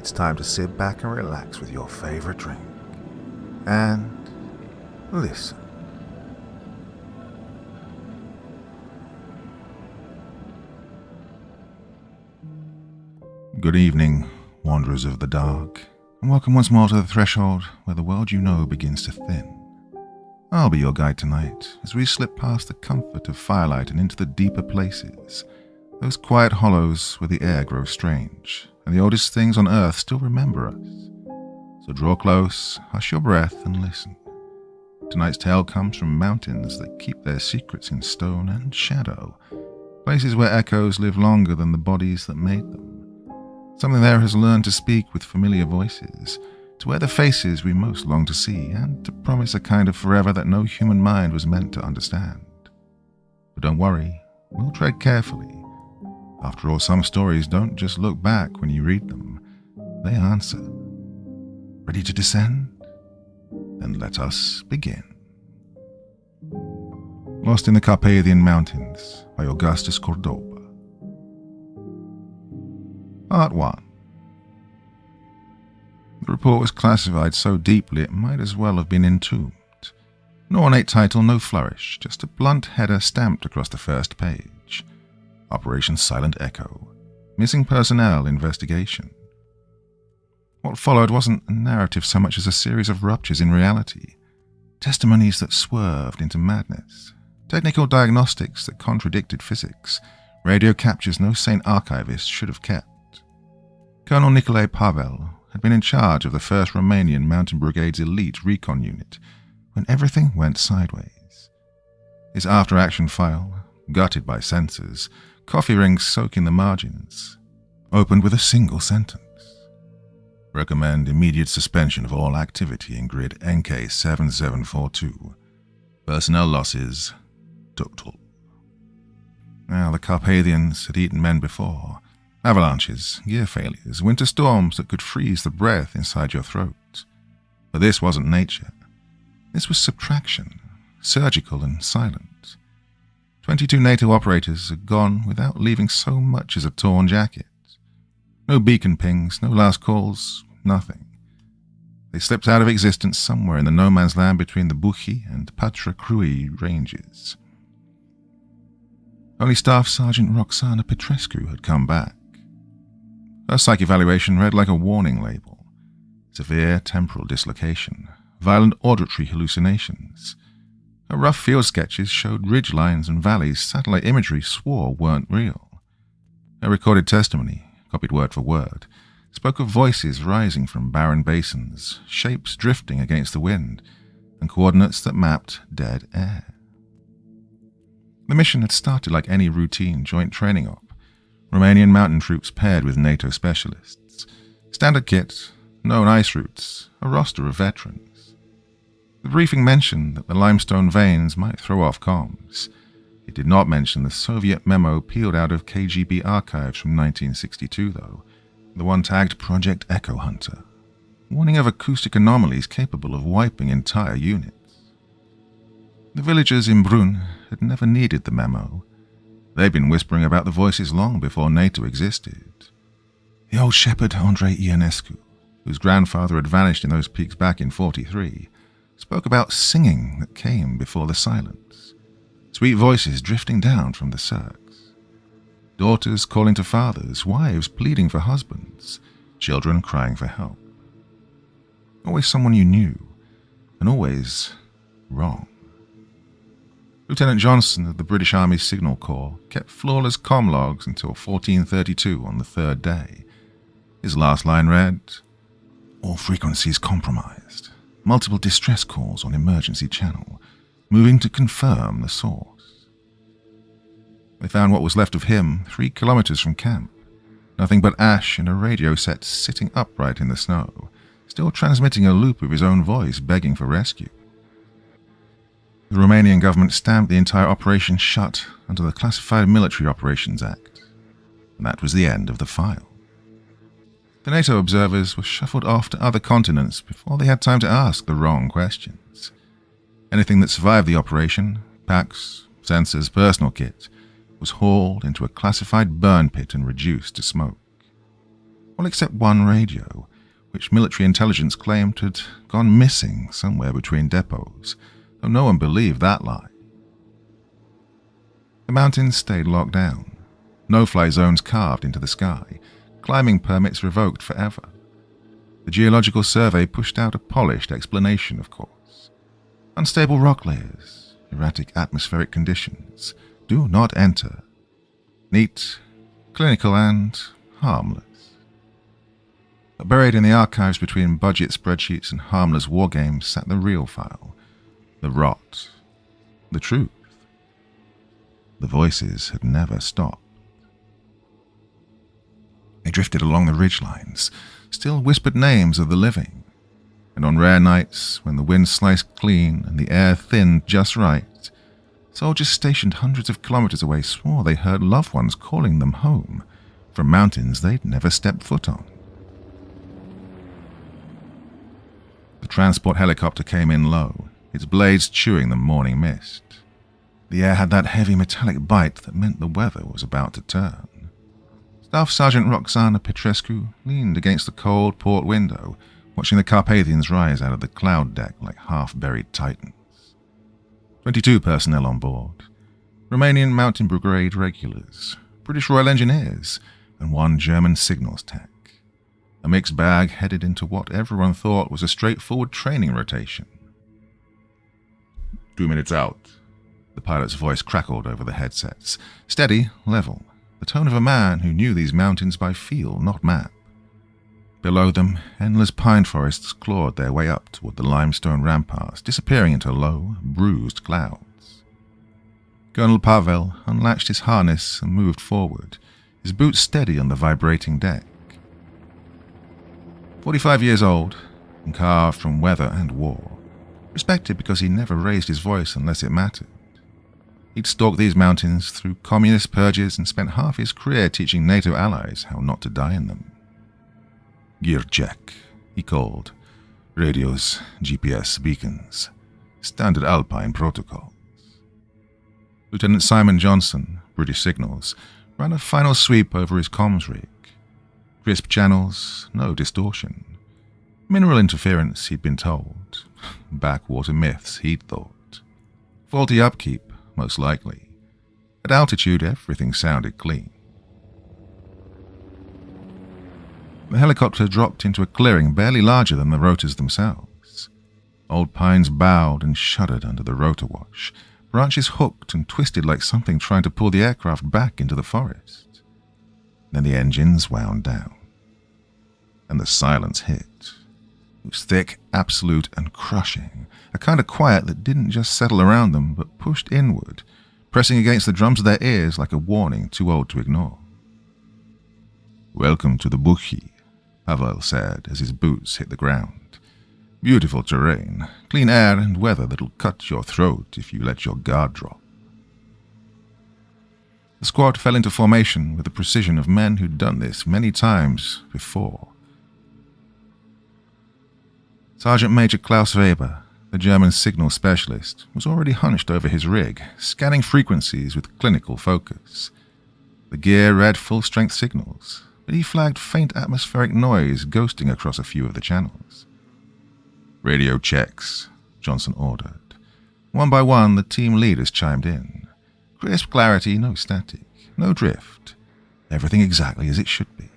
it's time to sit back and relax with your favorite drink. And listen. Good evening, wanderers of the dark, and welcome once more to the threshold where the world you know begins to thin. I'll be your guide tonight as we slip past the comfort of firelight and into the deeper places, those quiet hollows where the air grows strange, and the oldest things on earth still remember us. So draw close, hush your breath, and listen. Tonight's tale comes from mountains that keep their secrets in stone and shadow, places where echoes live longer than the bodies that made them. Something there has learned to speak with familiar voices, to wear the faces we most long to see, and to promise a kind of forever that no human mind was meant to understand. But don't worry, we'll tread carefully. After all, some stories don't just look back when you read them, they answer. Ready to descend? Then let us begin. Lost in the Carpathian Mountains by Augustus Cordoba. Part 1. The report was classified so deeply it might as well have been entombed. No ornate title, no flourish, just a blunt header stamped across the first page. Operation Silent Echo. Missing personnel investigation. What followed wasn't a narrative so much as a series of ruptures in reality. Testimonies that swerved into madness. Technical diagnostics that contradicted physics. Radio captures no sane archivist should have kept. Colonel Nicolae Pavel had been in charge of the 1st Romanian Mountain Brigade's elite recon unit when everything went sideways. His after-action file, gutted by censors, coffee rings soaking the margins, opened with a single sentence. Recommend immediate suspension of all activity in grid NK7742. Personnel losses, total. Now, the Carpathians had eaten men before. Avalanches, gear failures, winter storms that could freeze the breath inside your throat. But this wasn't nature. This was subtraction, surgical and silent. 22 NATO operators had gone without leaving so much as a torn jacket. No beacon pings, no last calls, nothing. They slipped out of existence somewhere in the no-man's land between the Buchi and Patra Crui ranges. Only Staff Sergeant Roxana Petrescu had come back. Her psych evaluation read like a warning label. Severe temporal dislocation, violent auditory hallucinations. Her rough field sketches showed ridge lines and valleys satellite imagery swore weren't real. Her recorded testimony, copied word for word, spoke of voices rising from barren basins, shapes drifting against the wind, and coordinates that mapped dead air. The mission had started like any routine joint training op. Romanian mountain troops paired with NATO specialists. Standard kit, known ice routes, a roster of veterans. The briefing mentioned that the limestone veins might throw off comms. It did not mention the Soviet memo peeled out of KGB archives from 1962, though, the one tagged Project Echo Hunter, warning of acoustic anomalies capable of wiping entire units. The villagers in Brunn had never needed the memo. They'd been whispering about the voices long before NATO existed. The old shepherd Andrei Ionescu, whose grandfather had vanished in those peaks back in 43, spoke about singing that came before the silence. Sweet voices drifting down from the cirques. Daughters calling to fathers, wives pleading for husbands, children crying for help. Always someone you knew, and always wrong. Lieutenant Johnson of the British Army Signal Corps kept flawless comm logs until 1432 on the 3rd day. His last line read, "All frequencies compromised. Multiple distress calls on emergency channel. Moving to confirm the source." They found what was left of him 3 kilometers from camp. Nothing but ash and a radio set sitting upright in the snow, still transmitting a loop of his own voice begging for rescue. The Romanian government stamped the entire operation shut under the Classified Military Operations Act, and that was the end of the file. The NATO observers were shuffled off to other continents before they had time to ask the wrong questions. Anything that survived the operation, packs, sensors, personal kit, was hauled into a classified burn pit and reduced to smoke. all except one radio, which military intelligence claimed had gone missing somewhere between depots, though no one believed that lie. The mountains stayed locked down, no-fly zones carved into the sky, climbing permits revoked forever. The Geological Survey pushed out a polished explanation, of course. Unstable rock layers, erratic atmospheric conditions, do not enter. Neat, clinical, and harmless. But buried in the archives between budget spreadsheets and harmless wargames sat the real file, the rot, the truth. The voices had never stopped. They drifted along the ridgelines, still whispered names of the living, and on rare nights, when the wind sliced clean and the air thinned just right, soldiers stationed hundreds of kilometers away swore they heard loved ones calling them home from mountains they'd never stepped foot on. The transport helicopter came in low, its blades chewing the morning mist. The air had that heavy metallic bite that meant the weather was about to turn. Staff Sergeant Roxana Petrescu leaned against the cold port window, watching the Carpathians rise out of the cloud deck like half-buried titans. 22 personnel on board, Romanian Mountain Brigade regulars, British Royal Engineers, and one German signals tech. A mixed bag headed into what everyone thought was a straightforward training rotation. 2 minutes out. The pilot's voice crackled over the headsets, steady, level, the tone of a man who knew these mountains by feel, not map. Below them, endless pine forests clawed their way up toward the limestone ramparts, disappearing into low, bruised clouds. Colonel Pavel unlatched his harness and moved forward, his boots steady on the vibrating deck. 45 years old, and carved from weather and war, respected because he never raised his voice unless it mattered. He'd stalked these mountains through communist purges and spent half his career teaching NATO allies how not to die in them. Gear check, he called. Radios, GPS, beacons. Standard Alpine protocols. Lieutenant Simon Johnson, British Signals, ran a final sweep over his comms rig. Crisp channels, no distortion. Mineral interference, he'd been told. Backwater myths, he'd thought. Faulty upkeep, most likely. At altitude, everything sounded clean. The helicopter dropped into a clearing barely larger than the rotors themselves. Old pines bowed and shuddered under the rotor wash, branches hooked and twisted like something trying to pull the aircraft back into the forest. Then the engines wound down, and the silence hit. It was thick, absolute, and crushing, a kind of quiet that didn't just settle around them, but pushed inward, pressing against the drums of their ears like a warning too old to ignore. "Welcome to the Buchi," Pavel said as his boots hit the ground. "Beautiful terrain, clean air and weather that'll cut your throat if you let your guard drop." The squad fell into formation with the precision of men who'd done this many times before. Sergeant Major Klaus Weber, the German signal specialist, was already hunched over his rig, scanning frequencies with clinical focus. The gear read full-strength signals, but he flagged faint atmospheric noise ghosting across a few of the channels. "Radio checks," Johnson ordered. One by one, the team leaders chimed in. Crisp clarity, no static, no drift. Everything exactly as it should be.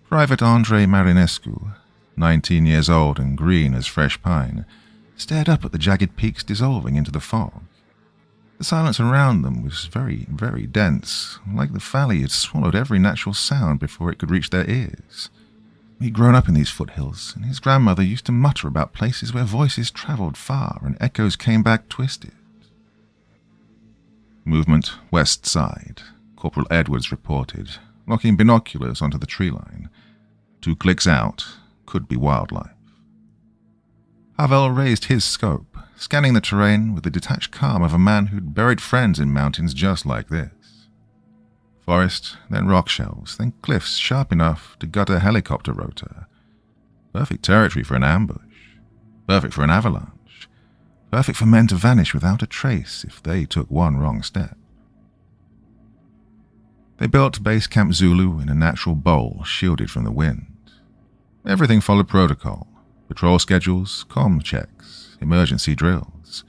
Private Andrei Marinescu, 19 years old and green as fresh pine, stared up at the jagged peaks dissolving into the fog. The silence around them was very, very dense, like the valley had swallowed every natural sound before it could reach their ears. He'd grown up in these foothills, and his grandmother used to mutter about places where voices travelled far and echoes came back twisted. "Movement west side," Corporal Edwards reported, locking binoculars onto the tree line. 2 clicks out. Could be wildlife. Pavel raised his scope, scanning the terrain with the detached calm of a man who'd buried friends in mountains just like this. Forest, then rock shelves, then cliffs sharp enough to gut a helicopter rotor. Perfect territory for an ambush. Perfect for an avalanche. Perfect for men to vanish without a trace if they took one wrong step. They built Base Camp Zulu in a natural bowl shielded from the wind. Everything followed protocol: patrol schedules, comm checks, emergency drills.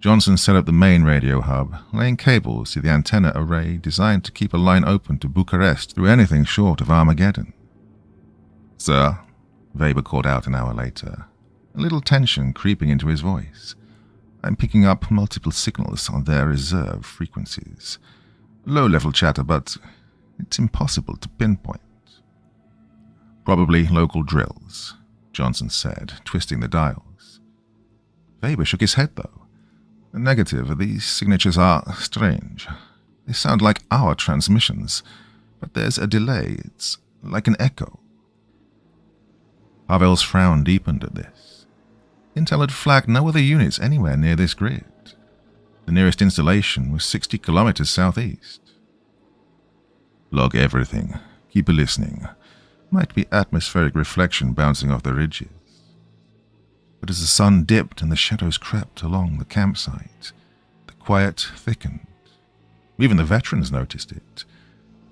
Johnson set up the main radio hub, laying cables to the antenna array designed to keep a line open to Bucharest through anything short of Armageddon. "Sir," Weber called out an hour later, a little tension creeping into his voice. "I'm picking up multiple signals on their reserve frequencies. Low-level chatter, but it's impossible to pinpoint." "Probably local drills," Johnson said, twisting the dials. Weber shook his head, though. "Negative, these signatures are strange. They sound like our transmissions, but there's a delay. It's like an echo." Pavel's frown deepened at this. Intel had flagged no other units anywhere near this grid. The nearest installation was 60 kilometers southeast. "Log everything. Keep listening. Might be atmospheric reflection bouncing off the ridges." But as the sun dipped and the shadows crept along the campsite, the quiet thickened. Even the veterans noticed it.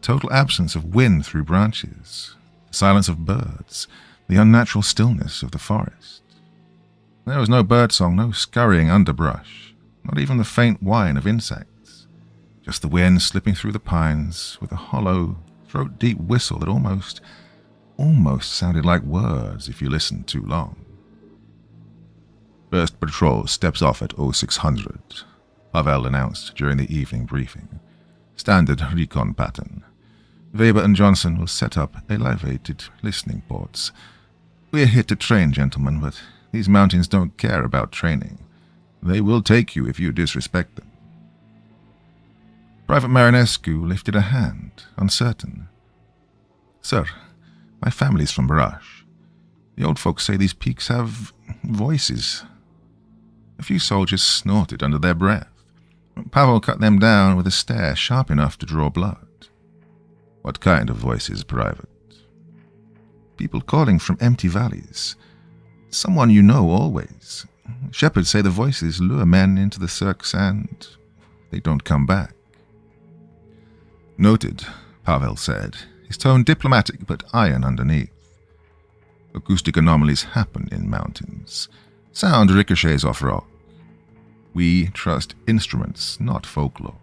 Total absence of wind through branches, the silence of birds, the unnatural stillness of the forest. There was no birdsong, no scurrying underbrush, not even the faint whine of insects. Just the wind slipping through the pines with a hollow, throat-deep whistle that almost sounded like words if you listened too long. "First patrol steps off at 0600, Pavel announced during the evening briefing. "Standard recon pattern. Weber and Johnson will set up elevated listening ports. We're here to train, gentlemen, but these mountains don't care about training. They will take you if you disrespect them." Private Marinescu lifted a hand, uncertain. "Sir, my family's from Barash. The old folks say these peaks have voices." A few soldiers snorted under their breath. Pavel cut them down with a stare sharp enough to draw blood. "What kind of voices, Private?" "People calling from empty valleys. Someone you know always. Shepherds say the voices lure men into the cirques and they don't come back." "Noted," Pavel said, his tone diplomatic but iron underneath. "Acoustic anomalies happen in mountains. Sound ricochets off rock. We trust instruments, not folklore."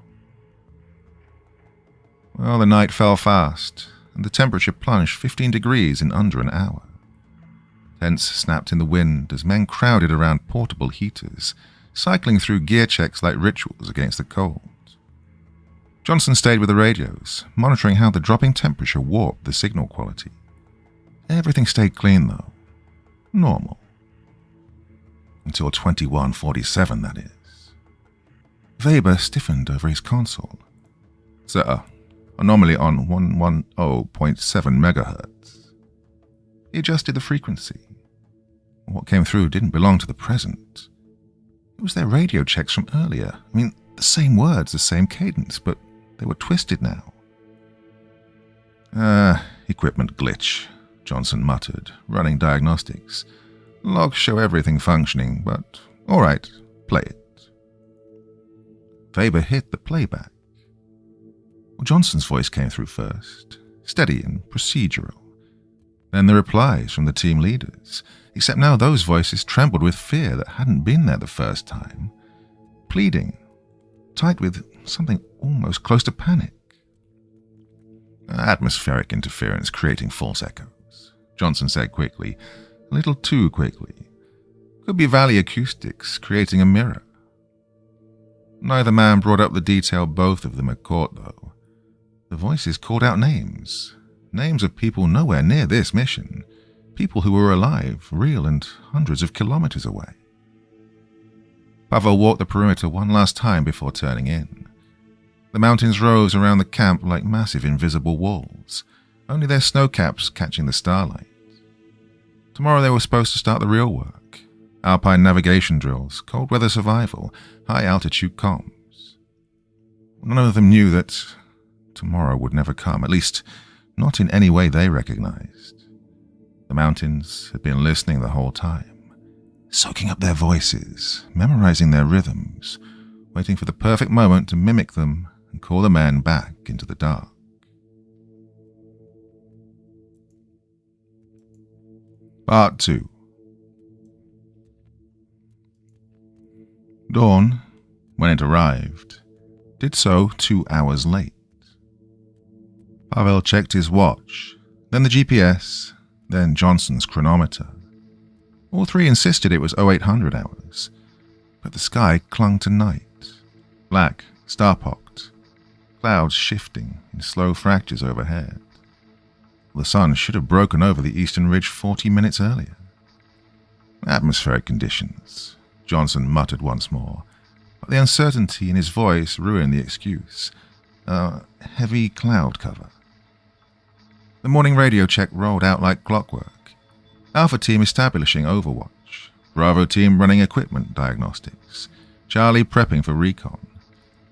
Well, the night fell fast, and the temperature plunged 15 degrees in under an hour. Tents snapped in the wind as men crowded around portable heaters, cycling through gear checks like rituals against the cold. Johnson stayed with the radios, monitoring how the dropping temperature warped the signal quality. Everything stayed clean, though. Normal. Until 2147, that is. Weber stiffened over his console. "Sir, anomaly on 110.7 megahertz." He adjusted the frequency. What came through didn't belong to the present. It was their radio checks from earlier. I mean, the same words, the same cadence, but they were twisted now. Equipment glitch," Johnson muttered, running diagnostics. "Logs show everything functioning, but all right, play it." Weber hit the playback. Well, Johnson's voice came through first, steady and procedural. Then the replies from the team leaders, except now those voices trembled with fear that hadn't been there the first time. Pleading, tied with something almost close to panic. "Atmospheric interference creating false echoes," Johnson said quickly, a little too quickly. "Could be valley acoustics creating a mirror." Neither man brought up the detail both of them had caught, though. The voices called out names of people nowhere near this mission, people who were alive, real, and hundreds of kilometers away. Pavel walked the perimeter one last time before turning in. The mountains rose around the camp like massive invisible walls, only their snowcaps catching the starlight. Tomorrow they were supposed to start the real work: alpine navigation drills, cold weather survival, high-altitude comms. None of them knew that tomorrow would never come, at least not in any way they recognized. The mountains had been listening the whole time, soaking up their voices, memorizing their rhythms, waiting for the perfect moment to mimic them and call the men back into the dark. Part 2. Dawn, when it arrived, did so 2 hours late. Pavel checked his watch, then the GPS, then Johnson's chronometer. All three insisted it was 0800 hours, but the sky clung to night, black, star-pocked, clouds shifting in slow fractures overhead. The sun should have broken over the eastern ridge 40 minutes earlier. Atmospheric conditions, Johnson muttered once more, but the uncertainty in his voice ruined the excuse. Heavy cloud cover. The morning radio check rolled out like clockwork. Alpha team establishing overwatch. Bravo team running equipment diagnostics. Charlie prepping for recon.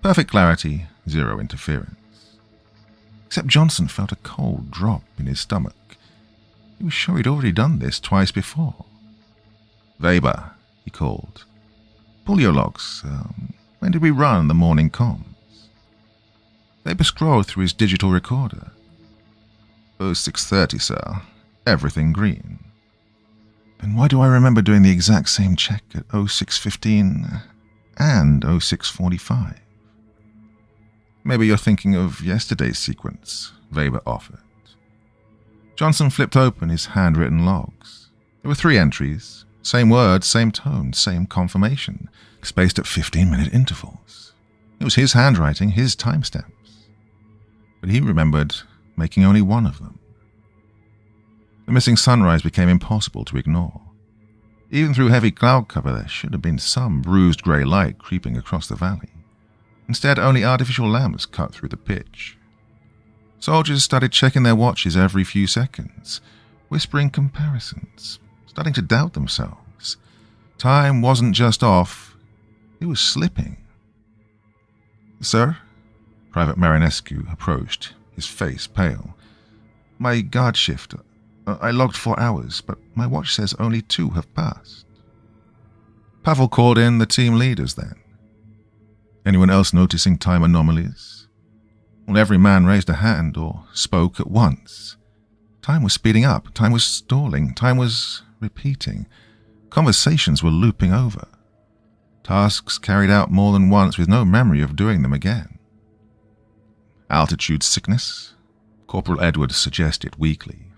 Perfect clarity, zero interference. Except Johnson felt a cold drop in his stomach. He was sure he'd already done this twice before. Weber, he called. Pull your logs. When did we run the morning comms? Weber scrolled through his digital recorder. 0630, sir. Everything green. Then why do I remember doing the exact same check at 0615 and 0645? Maybe you're thinking of yesterday's sequence, Weber offered. Johnson flipped open his handwritten logs. There were 3 entries, same words, same tone, same confirmation, spaced at 15-minute intervals. It was his handwriting, his timestamps. But he remembered making only one of them. The missing sunrise became impossible to ignore. Even through heavy cloud cover, there should have been some bruised grey light creeping across the valley. Instead, only artificial lamps cut through the pitch. Soldiers started checking their watches every few seconds, whispering comparisons, starting to doubt themselves. Time wasn't just off, it was slipping. Sir? Private Marinescu approached, his face pale. My guard shift. I logged 4 hours, but my watch says only 2 have passed. Pavel called in the team leaders then. Anyone else noticing time anomalies? Well, every man raised a hand or spoke at once. Time was speeding up, time was stalling, time was repeating. Conversations were looping over. Tasks carried out more than once with no memory of doing them again. Altitude sickness? Corporal Edwards suggested weakly.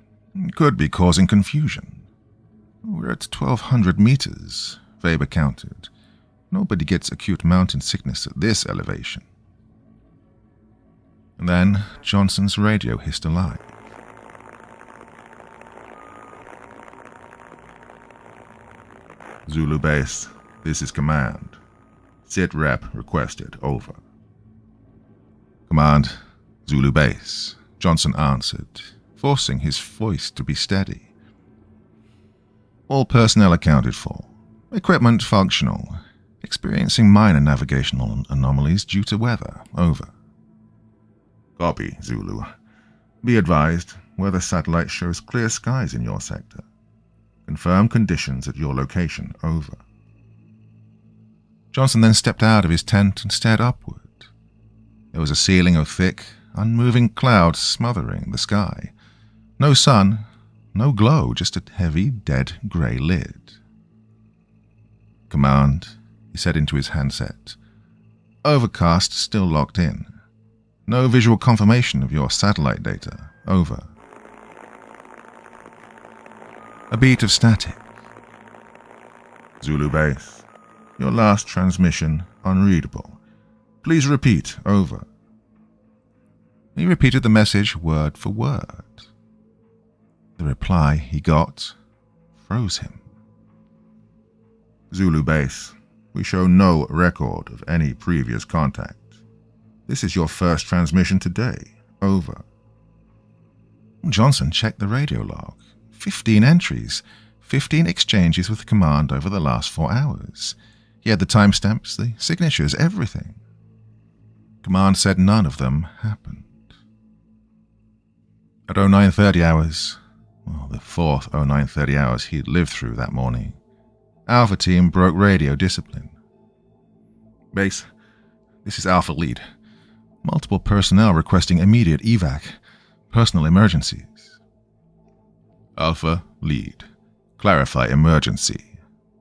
Could be causing confusion. We're at 1,200 meters, Weber counted. Nobody gets acute mountain sickness at this elevation. And then Johnson's radio hissed alive. Zulu base, this is command. Sit rep requested, over. Command, Zulu base, Johnson answered, forcing his voice to be steady. All personnel accounted for. Equipment functional. Experiencing minor navigational anomalies due to weather, over. Copy, Zulu. Be advised, weather satellite shows clear skies in your sector. Confirm conditions at your location, over. Johnson then stepped out of his tent and stared upward. There was a ceiling of thick, unmoving clouds smothering the sky. No sun, no glow, just a heavy, dead grey lid. Command, he said into his handset. Overcast still locked in. No visual confirmation of your satellite data, over. A beat of static. Zulu base, your last transmission unreadable. Please repeat, over. He repeated the message word for word. The reply he got froze him. Zulu base, we show no record of any previous contact. This is your first transmission today, over. Johnson checked the radio log. 15 entries, 15 exchanges with command over the last 4 hours. He had the timestamps, the signatures, everything. Command said none of them happened. At 0930 hours, well, the 4th 0930 hours he'd lived through that morning, Alpha Team broke radio discipline. Base, this is Alpha Lead. Multiple personnel requesting immediate evac. Personal emergencies. Alpha Lead. Clarify emergency,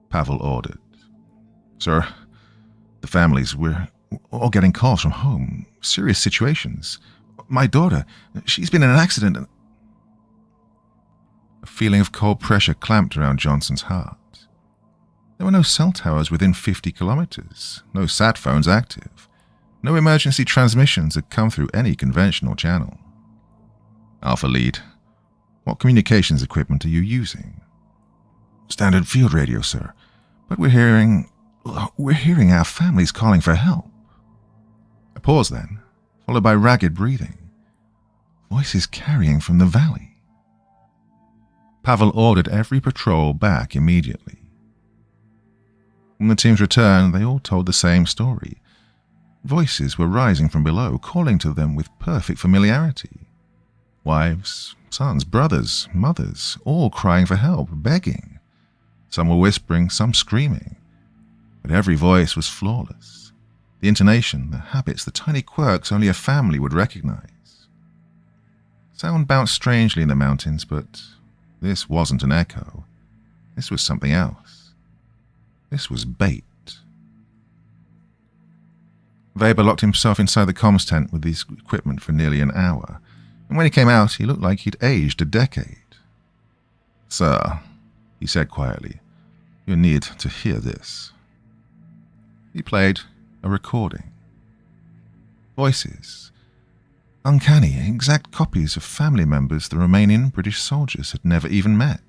Pavel ordered. Sir, the families, we're all getting calls from home. Serious situations. My daughter, she's been in an accident. A feeling of cold pressure clamped around Johnson's heart. There were no cell towers within 50 kilometers, no sat phones active. No emergency transmissions had come through any conventional channel. Alpha Lead, what communications equipment are you using? Standard field radio, sir. But we're hearing our families calling for help. A pause then, followed by ragged breathing. Voices carrying from the valley. Pavel ordered every patrol back immediately. When the teams returned, they all told the same story. Voices were rising from below, calling to them with perfect familiarity. Wives, sons, brothers, mothers, all crying for help, begging. Some were whispering, some screaming. But every voice was flawless. The intonation, the habits, the tiny quirks only a family would recognize. Sound bounced strangely in the mountains, but this wasn't an echo. This was something else. This was bait. Weber locked himself inside the comms tent with his equipment for nearly an hour, and when he came out, he looked like he'd aged a decade. Sir, he said quietly, you need to hear this. He played a recording. Voices. Uncanny, exact copies of family members the Romanian British soldiers had never even met.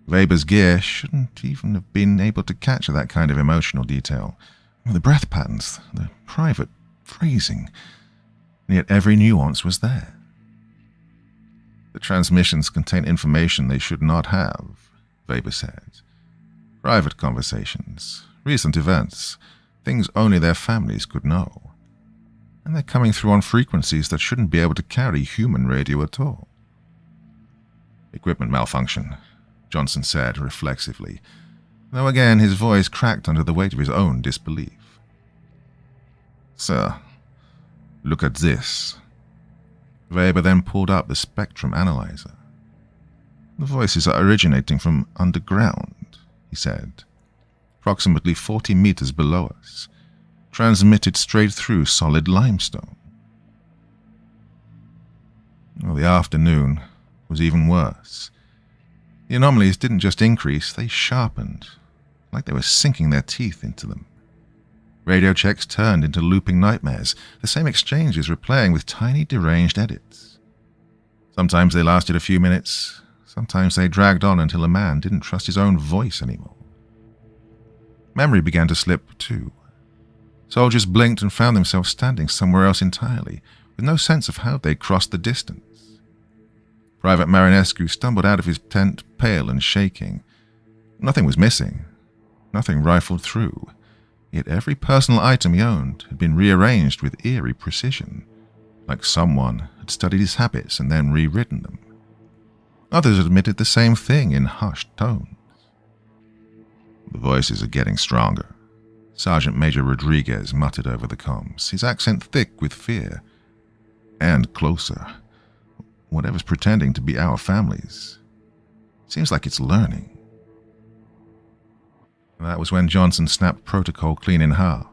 Weber's gear shouldn't even have been able to capture that kind of emotional detail. The breath patterns, the private phrasing, and yet every nuance was there. The transmissions contain information they should not have, Weber said. Private conversations, recent events, things only their families could know. And they're coming through on frequencies that shouldn't be able to carry human radio at all. Equipment malfunction, Johnson said reflexively, though again his voice cracked under the weight of his own disbelief. Sir, look at this. Weber then pulled up the spectrum analyzer. The voices are originating from underground, he said, approximately 40 meters below us, transmitted straight through solid limestone. Well, the afternoon was even worse. The anomalies didn't just increase, they sharpened, like they were sinking their teeth into them. Radio checks turned into looping nightmares, the same exchanges replaying with tiny deranged edits. Sometimes they lasted a few minutes, sometimes they dragged on until a man didn't trust his own voice anymore. Memory began to slip too. Soldiers blinked and found themselves standing somewhere else entirely, with no sense of how they'd crossed the distance. Private Marinescu stumbled out of his tent, pale and shaking. Nothing was missing, nothing rifled through, yet every personal item he owned had been rearranged with eerie precision, like someone had studied his habits and then rewritten them. Others admitted the same thing in hushed tones. The voices are getting stronger, Sergeant Major Rodriguez muttered over the comms, his accent thick with fear. And closer. Whatever's pretending to be our families. Seems like it's learning. That was when Johnson snapped protocol clean in half.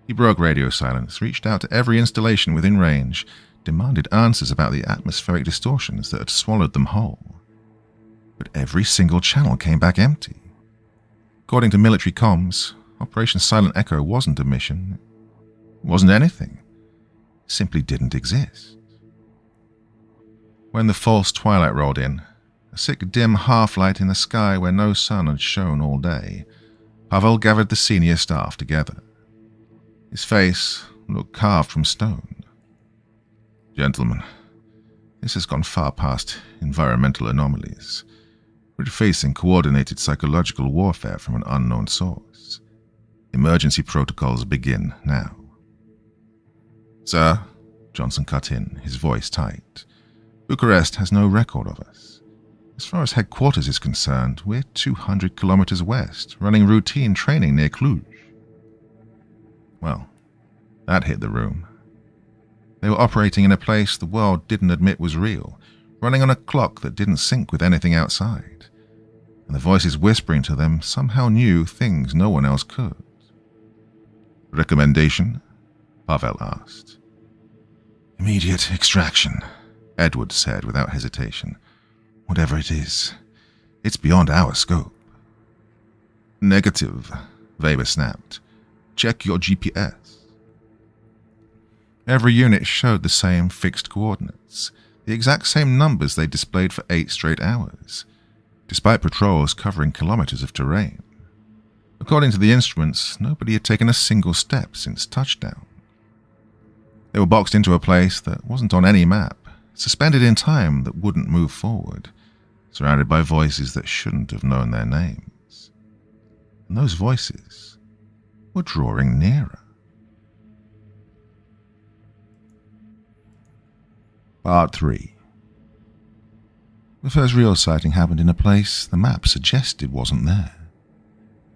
He broke radio silence, reached out to every installation within range, demanded answers about the atmospheric distortions that had swallowed them whole. But every single channel came back empty. According to military comms, Operation Silent Echo wasn't a mission. It wasn't anything. It simply didn't exist. When the false twilight rolled in, a sick dim half-light in the sky where no sun had shone all day, Pavel gathered the senior staff together. His face looked carved from stone. Gentlemen, this has gone far past environmental anomalies. We're facing coordinated psychological warfare from an unknown source. Emergency protocols begin now. Sir, Johnson cut in, his voice tight. Bucharest has no record of us. As far as headquarters is concerned, we're 200 kilometers west, running routine training near Cluj. Well, that hit the room. They were operating in a place the world didn't admit was real, running on a clock that didn't sync with anything outside. and the voices whispering to them somehow knew things no one else could. "Recommendation?" Pavel asked. "Immediate extraction," Edward said without hesitation. "Whatever it is, it's beyond our scope." "Negative," Weber snapped. "Check your GPS." Every unit showed the same fixed coordinates, the exact same numbers they displayed for 8 straight hours, despite patrols covering kilometers of terrain. According to the instruments, nobody had taken a single step since touchdown. They were boxed into a place that wasn't on any map, suspended in time that wouldn't move forward, surrounded by voices that shouldn't have known their names. And those voices were drawing nearer. Part 3. The first real sighting happened in a place the map suggested wasn't there.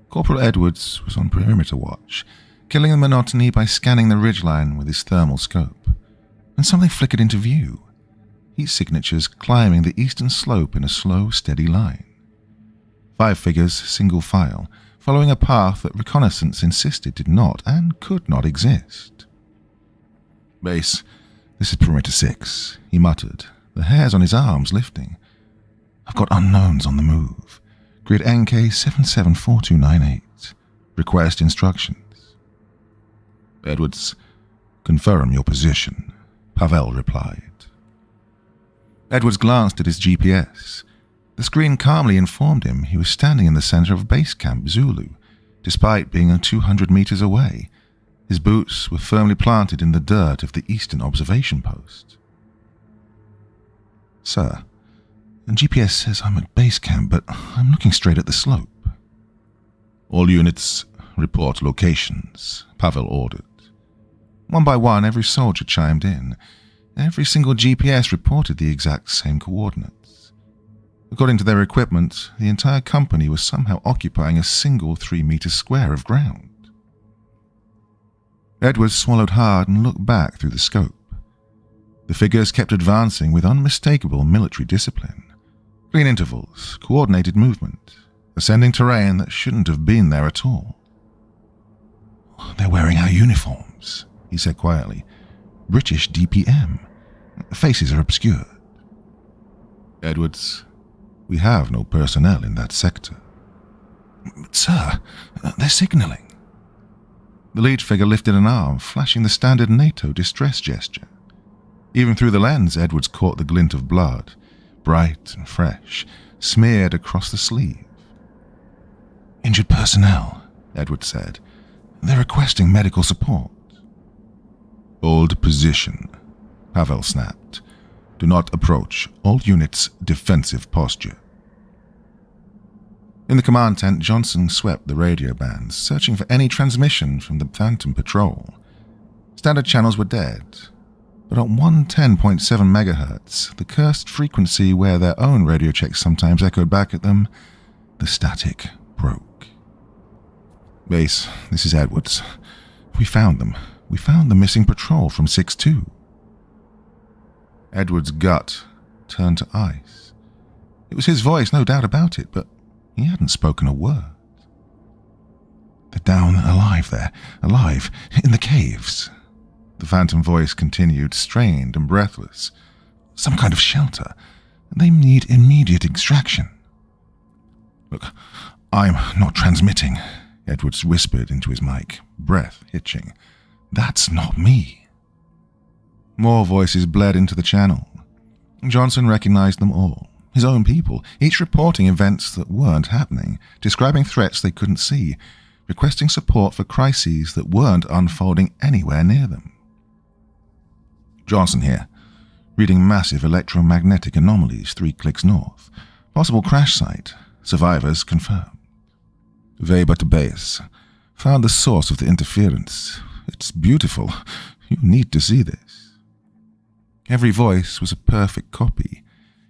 Corporal Edwards was on perimeter watch, killing the monotony by scanning the ridgeline with his thermal scope, and something flickered into view, heat signatures climbing the eastern slope in a slow, steady line. 5 figures, single file, following a path that reconnaissance insisted did not and could not exist. "Base, this is perimeter 6, he muttered, the hairs on his arms lifting. "I've got unknowns on the move. Grid NK 774298. Request instructions." "Edwards, confirm your position," Pavel replied. Edwards glanced at his GPS. The screen calmly informed him he was standing in the center of Base Camp Zulu, despite being 200 meters away. His boots were firmly planted in the dirt of the eastern observation post. "Sir, the GPS says I'm at base camp, but I'm looking straight at the slope." "All units, report locations," Pavel ordered. One by one, every soldier chimed in. Every single GPS reported the exact same coordinates. According to their equipment, the entire company was somehow occupying a single 3-meter square of ground. Edwards swallowed hard and looked back through the scope. The figures kept advancing with unmistakable military discipline. Clean intervals, coordinated movement, ascending terrain that shouldn't have been there at all. "They're wearing our uniforms," he said quietly. "British DPM. Faces are obscured." "Edwards, we have no personnel in that sector." "But sir, they're signaling." The lead figure lifted an arm, flashing the standard NATO distress gesture. Even through the lens, Edwards caught the glint of blood, bright and fresh, smeared across the sleeve. "Injured personnel," Edwards said. "They're requesting medical support." "Hold position," Pavel snapped. "Do not approach. All units defensive posture." In the command tent, Johnson swept the radio bands, searching for any transmission from the Phantom Patrol. Standard channels were dead, but at 110.7 megahertz, the cursed frequency where their own radio checks sometimes echoed back at them, the static broke. "Base, this is Edwards. We found them. We found the missing patrol from 6-2. Edwards' gut turned to ice. It was his voice, no doubt about it, but he hadn't spoken a word. "They're down alive there, alive, in the caves." The phantom voice continued, strained and breathless. "Some kind of shelter. They need immediate extraction." "Look, I'm not transmitting," Edwards whispered into his mic, breath hitching. "That's not me." More voices bled into the channel. Johnson recognized them all. His own people, each reporting events that weren't happening, describing threats they couldn't see, requesting support for crises that weren't unfolding anywhere near them. "Johnson here. Reading massive electromagnetic anomalies 3 clicks north. Possible crash site. Survivors confirmed. Weber to base. Found the source of the interference. It's beautiful. You need to see this." Every voice was a perfect copy.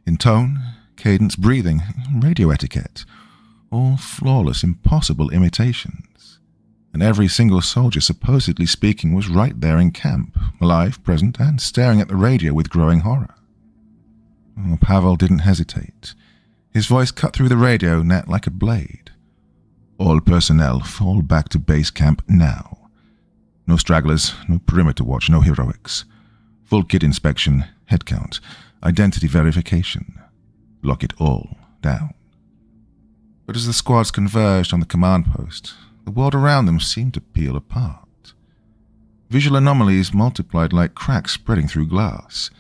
In tone, cadence, breathing, radio etiquette. All flawless, impossible imitations. And every single soldier supposedly speaking was right there in camp, alive, present, and staring at the radio with growing horror. Pavel didn't hesitate. His voice cut through the radio net like a blade. All personnel fall back to base camp now. No stragglers, no perimeter watch, no heroics. Full kit inspection, head count, identity verification. Lock it all down. But as the squads converged on the command post, the world around them seemed to peel apart. Visual anomalies multiplied like cracks spreading through glass.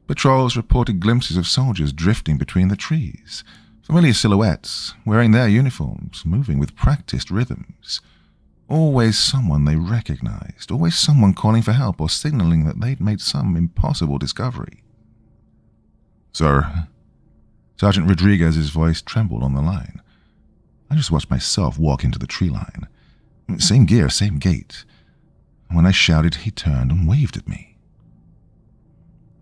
Patrols reported glimpses of soldiers drifting between the trees. Familiar silhouettes, wearing their uniforms, moving with practiced rhythms. Always someone they recognized, always someone calling for help or signaling that they'd made some impossible discovery. "Sir," Sergeant Rodriguez's voice trembled on the line. I just watched myself walk into the tree line. Same gear, same gait. When I shouted, he turned and waved at me.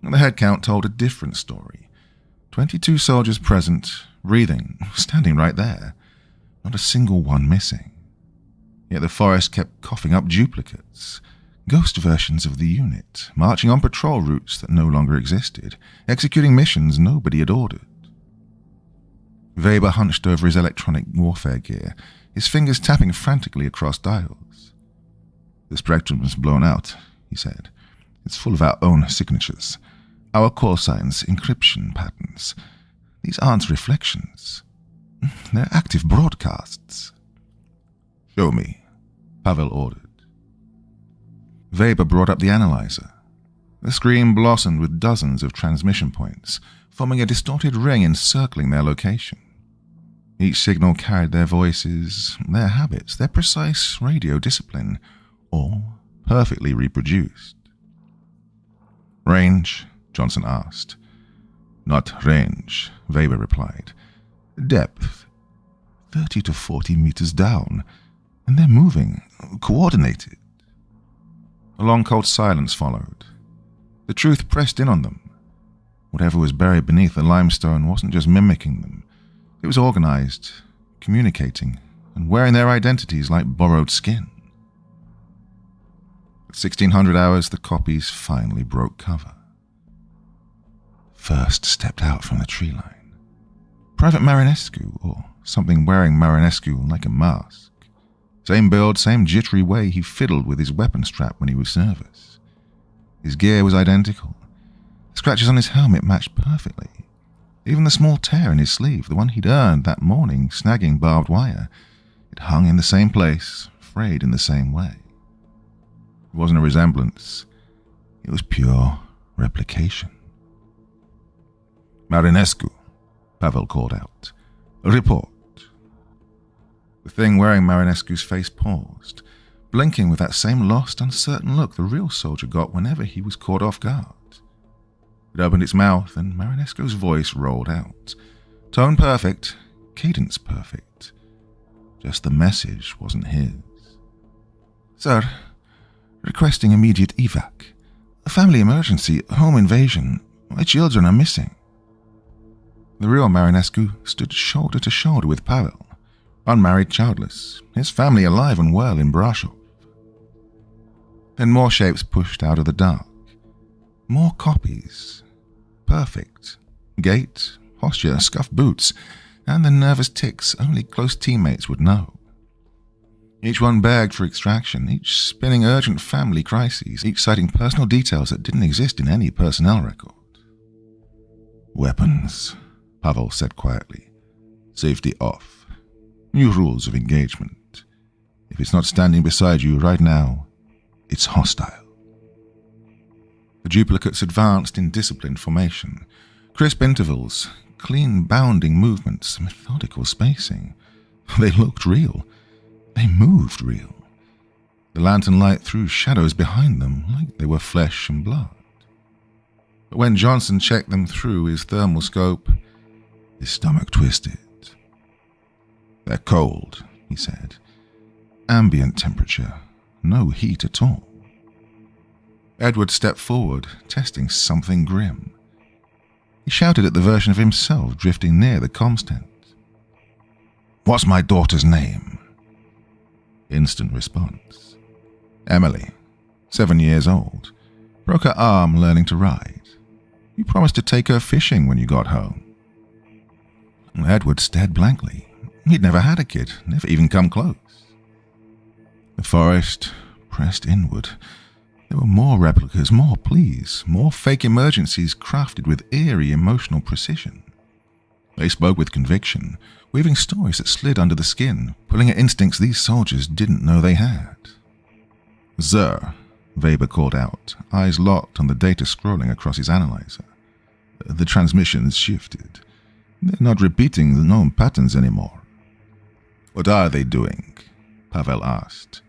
The head count told a different story. 22 soldiers present, breathing, standing right there. Not a single one missing. Yet the forest kept coughing up duplicates, ghost versions of the unit, marching on patrol routes that no longer existed, executing missions nobody had ordered. Weber hunched over his electronic warfare gear, his fingers tapping frantically across dials. "The spectrum's blown out," he said. "It's full of our own signatures. Our call signs, encryption patterns. These aren't reflections. They're active broadcasts." "Show me," Pavel ordered. Weber brought up the analyzer. The screen blossomed with dozens of transmission points, forming a distorted ring encircling their location. Each signal carried their voices, their habits, their precise radio discipline, all perfectly reproduced. "Range?" Johnson asked. "Not range," Weber replied. "Depth. 30 to 40 meters down. And they're moving, coordinated." A long cold silence followed. The truth pressed in on them. Whatever was buried beneath the limestone wasn't just mimicking them. It was organized, communicating, and wearing their identities like borrowed skin. At 1600 hours, the copies finally broke cover. First stepped out from the tree line. Private Marinescu, or something wearing Marinescu like a mask. Same build, same jittery way he fiddled with his weapon strap when he was service. His gear was identical. The scratches on his helmet matched perfectly. Even the small tear in his sleeve, the one he'd earned that morning snagging barbed wire, it hung in the same place, frayed in the same way. It wasn't a resemblance. It was pure replication. "Marinescu," Pavel called out. "Report." The thing wearing Marinescu's face paused, blinking with that same lost, uncertain look the real soldier got whenever he was caught off guard. It opened its mouth, and Marinescu's voice rolled out. Tone perfect, cadence perfect. Just the message wasn't his. "Sir, requesting immediate evac. A family emergency, home invasion. My children are missing." The real Marinescu stood shoulder to shoulder with Pavel, unmarried, childless, his family alive and well in Brasov. Then more shapes pushed out of the dark. More copies. Perfect. Gait, posture, scuffed boots, and the nervous tics only close teammates would know. Each one begged for extraction, each spinning urgent family crises, each citing personal details that didn't exist in any personnel record. "Weapons," Pavel said quietly. "Safety off. New rules of engagement. If it's not standing beside you right now, it's hostile." The duplicates advanced in disciplined formation. Crisp intervals, clean bounding movements, methodical spacing. They looked real. They moved real. The lantern light threw shadows behind them like they were flesh and blood. But when Johnson checked them through his thermal scope, his stomach twisted. "They're cold," he said. "Ambient temperature, no heat at all." Edward stepped forward, testing something grim. He shouted at the version of himself drifting near the comms tent. "What's my daughter's name?" Instant response. "Emily, 7 years old. Broke her arm learning to ride. You promised to take her fishing when you got home." Edward stared blankly. He'd never had a kid, never even come close. The forest pressed inward. There were more replicas, more pleas, more fake emergencies crafted with eerie emotional precision. They spoke with conviction, weaving stories that slid under the skin, pulling at instincts these soldiers didn't know they had. "Sir," Weber called out, eyes locked on the data scrolling across his analyzer. "The transmissions shifted. They're not repeating the known patterns anymore." "What are they doing?" Pavel asked.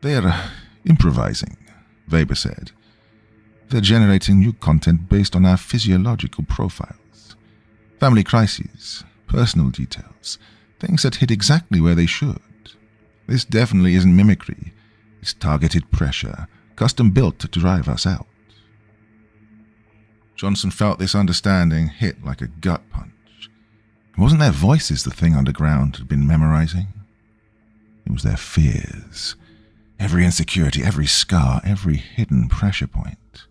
"They're improvising," Weber said. "They're generating new content based on our physiological profiles. Family crises, personal details, things that hit exactly where they should. This definitely isn't mimicry. It's targeted pressure, custom built to drive us out." Johnson felt this understanding hit like a gut punch. It wasn't their voices the thing underground had been memorizing. It was their fears. Every insecurity, every scar, every hidden pressure point.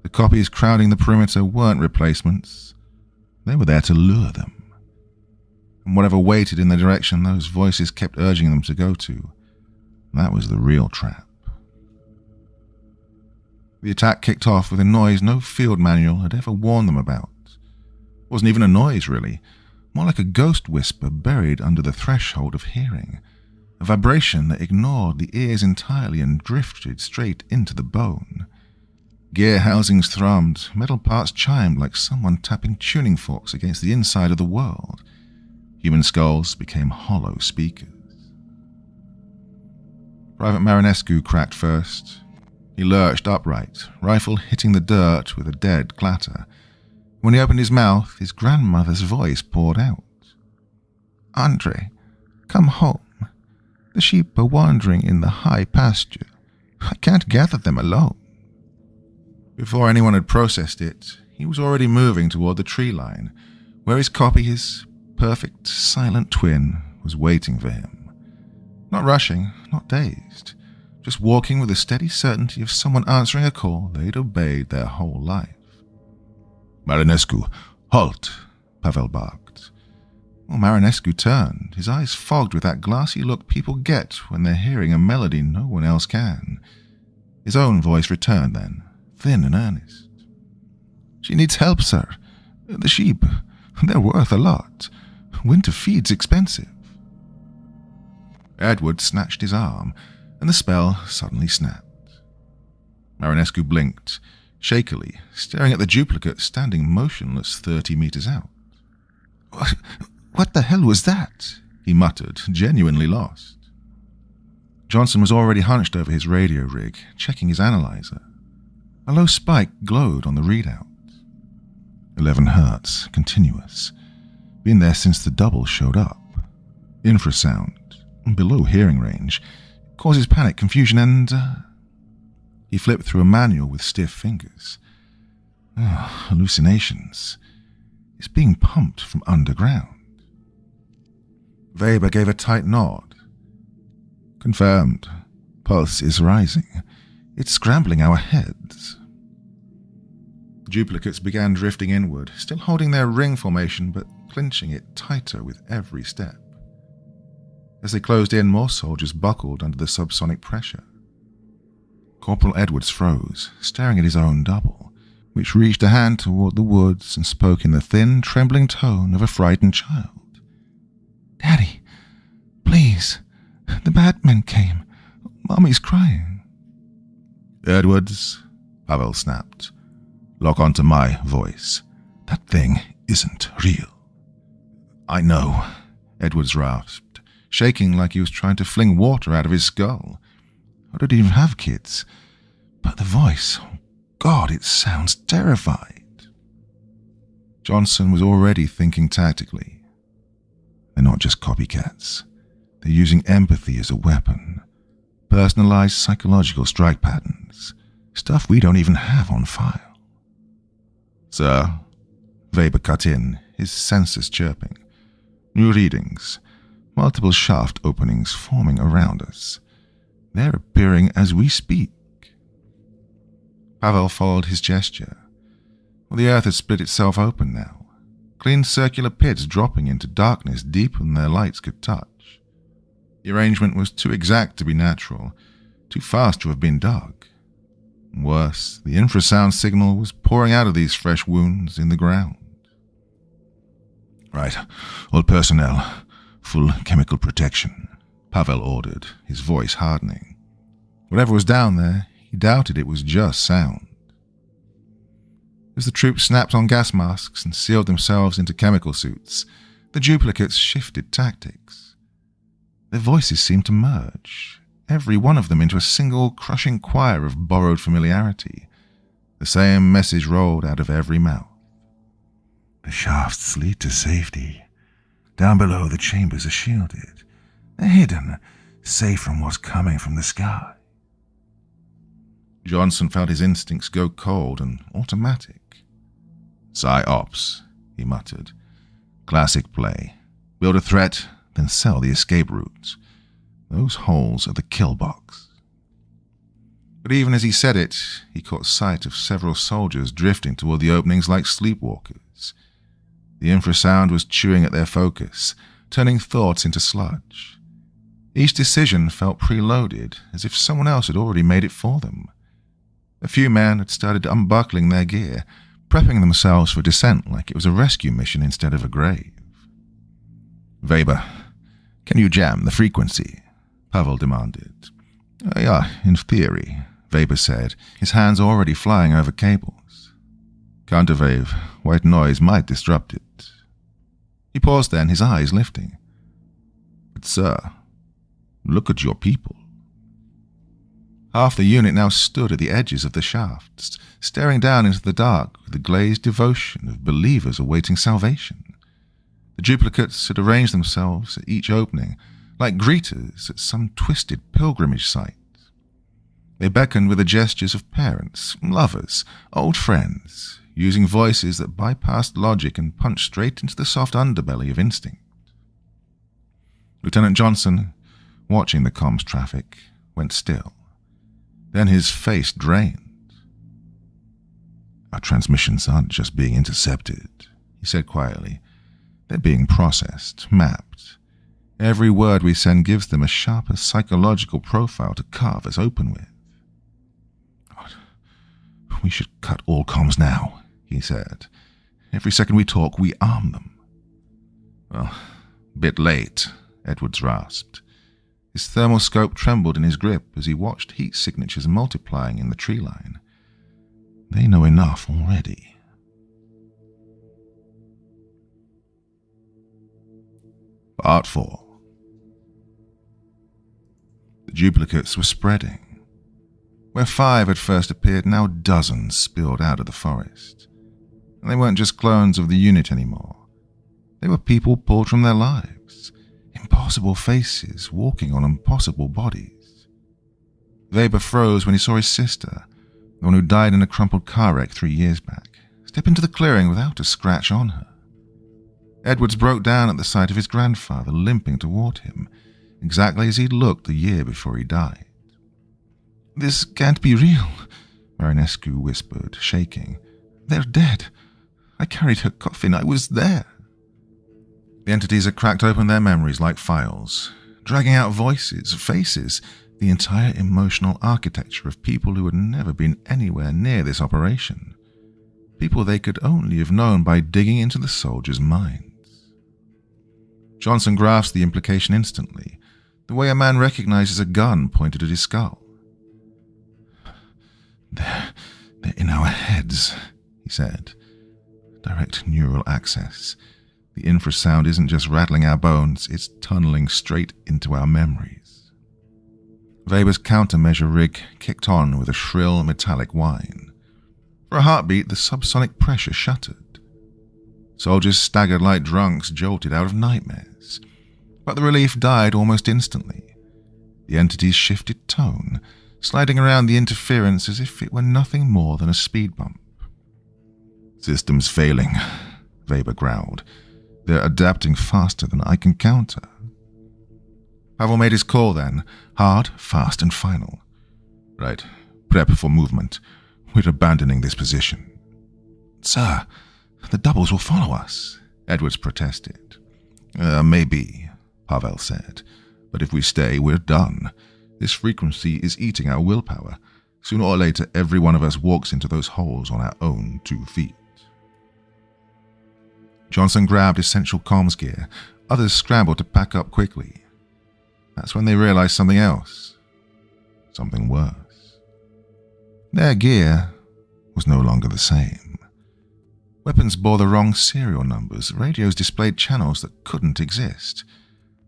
The copies crowding the perimeter weren't replacements. They were there to lure them. And whatever waited in the direction those voices kept urging them to go to, that was the real trap. The attack kicked off with a noise no field manual had ever warned them about. It wasn't even a noise, really, more like a ghost whisper buried under the threshold of hearing, a vibration that ignored the ears entirely and drifted straight into the bone. Gear housings thrummed, metal parts chimed like someone tapping tuning forks against the inside of the world. Human skulls became hollow speakers. Private Marinescu cracked first. He lurched upright, rifle hitting the dirt with a dead clatter. When he opened his mouth, his grandmother's voice poured out. "Andre, come home. The sheep are wandering in the high pasture. I can't gather them alone." Before anyone had processed it, he was already moving toward the tree line, where his copy, his perfect, silent twin, was waiting for him. Not rushing, not dazed, just walking with the steady certainty of someone answering a call they'd obeyed their whole life. "Marinescu, halt!" Pavel barked. Well, Marinescu turned, his eyes fogged with that glassy look people get when they're hearing a melody no one else can. His own voice returned then, thin and earnest. "She needs help, sir. The sheep, they're worth a lot. Winter feed's expensive." Edward snatched his arm, and the spell suddenly snapped. Marinescu blinked, shakily, staring at the duplicate standing motionless 30 meters out. What the hell was that?" he muttered, genuinely lost. Johnson was already hunched over his radio rig, checking his analyzer. A low spike glowed on the readout. 11 hertz, continuous. Been there since the double showed up. Infrasound, below hearing range. Causes panic, confusion, and... He flipped through a manual with stiff fingers. Hallucinations. It's being pumped from underground. Weber gave a tight nod. "Confirmed. Pulse is rising. It's scrambling our heads." Duplicates began drifting inward, still holding their ring formation but clinching it tighter with every step. As they closed in, more soldiers buckled under the subsonic pressure. Corporal Edwards froze, staring at his own double, which reached a hand toward the woods and spoke in the thin, trembling tone of a frightened child. "Daddy, please, the Batman came. Mommy's crying." "Edwards," Pavel snapped, "lock onto my voice. That thing isn't real." "I know," Edwards rasped, shaking like he was trying to fling water out of his skull. I don't even have kids. But the voice, oh God, it sounds terrified. Johnson was already thinking tactically. They're not just copycats. They're using empathy as a weapon. Personalized psychological strike patterns. Stuff we don't even have on file. "Sir," Weber cut in, his sensors chirping. "New readings. Multiple shaft openings forming around us. They're appearing as we speak." Pavel followed his gesture. Well, the earth had split itself open now. clean circular pits dropping into darkness deeper than their lights could touch. The arrangement was too exact to be natural, too fast to have been dug. Worse, the infrasound signal was pouring out of these fresh wounds in the ground. "Right, all personnel, full chemical protection," Pavel ordered, his voice hardening. Whatever was down there, he doubted it was just sound. As the troops snapped on gas masks and sealed themselves into chemical suits, the duplicates shifted tactics. Their voices seemed to merge, every one of them into a single crushing choir of borrowed familiarity. The same message rolled out of every mouth. "The shafts lead to safety. Down below, the chambers are shielded. They're hidden, safe from what's coming from the sky." Johnson felt his instincts go cold and automatic. "Psy-ops," he muttered. "Classic play. Build a threat, then sell the escape routes. Those holes are the kill box." But even as he said it, he caught sight of several soldiers drifting toward the openings like sleepwalkers. The infrasound was chewing at their focus, turning thoughts into sludge. Each decision felt preloaded, as if someone else had already made it for them. A few men had started unbuckling their gear, prepping themselves for descent like it was a rescue mission instead of a grave. "Weber, can you jam the frequency?" Pavel demanded. Yeah, in theory," Weber said, his hands already flying over cables. "Counterwave, white noise might disrupt it." He paused then, his eyes lifting. "But sir, look at your people." Half the unit now stood at the edges of the shafts, staring down into the dark with the glazed devotion of believers awaiting salvation. The duplicates had arranged themselves at each opening, like greeters at some twisted pilgrimage site. They beckoned with the gestures of parents, lovers, old friends, using voices that bypassed logic and punched straight into the soft underbelly of instinct. Lieutenant Johnson, watching the comms traffic, went still. Then his face drained. "Our transmissions aren't just being intercepted," he said quietly. "They're being processed, mapped. Every word we send gives them a sharper psychological profile to carve us open with." "We should cut all comms now," he said. "Every second we talk, we arm them." "Well, bit late," Edwards rasped. His thermoscope trembled in his grip as he watched heat signatures multiplying in the tree line. "They know enough already." Part 4. The duplicates were spreading. Where 5 had first appeared, now dozens spilled out of the forest. And they weren't just clones of the unit anymore. They were people pulled from their lives. Impossible faces walking on impossible bodies. Weber froze when he saw his sister, the one who died in a crumpled car wreck 3 years back, step into the clearing without a scratch on her. Edwards broke down at the sight of his grandfather limping toward him, exactly as he'd looked the year before he died. "This can't be real," Marinescu whispered, shaking. "They're dead. I carried her coffin. I was there." The entities had cracked open their memories like files, dragging out voices, faces, the entire emotional architecture of people who had never been anywhere near this operation. People they could only have known by digging into the soldiers' minds. Johnson grasped the implication instantly, the way a man recognizes a gun pointed at his skull. They're in our heads," he said. "Direct neural access. The infrasound isn't just rattling our bones, it's tunneling straight into our memories." Weber's countermeasure rig kicked on with a shrill metallic whine. For a heartbeat, the subsonic pressure shuttered. Soldiers staggered like drunks jolted out of nightmares. But the relief died almost instantly. The entities shifted tone, sliding around the interference as if it were nothing more than a speed bump. "System's failing," Weber growled. "They're adapting faster than I can counter." Pavel made his call then, hard, fast, and final. "Right, prep for movement. We're abandoning this position." "Sir, the doubles will follow us," Edwards protested. Maybe, Pavel said, but if we stay, we're done. This frequency is eating our willpower. Sooner or later, every one of us walks into those holes on our own 2 feet. Johnson grabbed essential comms gear. Others scrambled to pack up quickly. That's when they realized something else. Something worse. Their gear was no longer the same. Weapons bore the wrong serial numbers. Radios displayed channels that couldn't exist.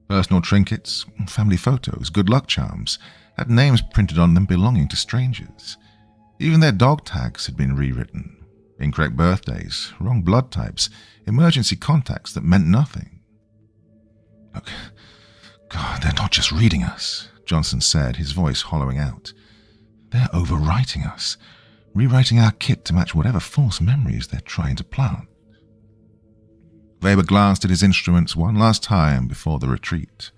Personal trinkets, family photos, good luck charms had names printed on them belonging to strangers. Even their dog tags had been rewritten. Incorrect birthdays, wrong blood types, emergency contacts that meant nothing. Look, God, they're not just reading us, Johnson said, his voice hollowing out. They're overwriting us, rewriting our kit to match whatever false memories they're trying to plant. Weber glanced at his instruments one last time before the retreat.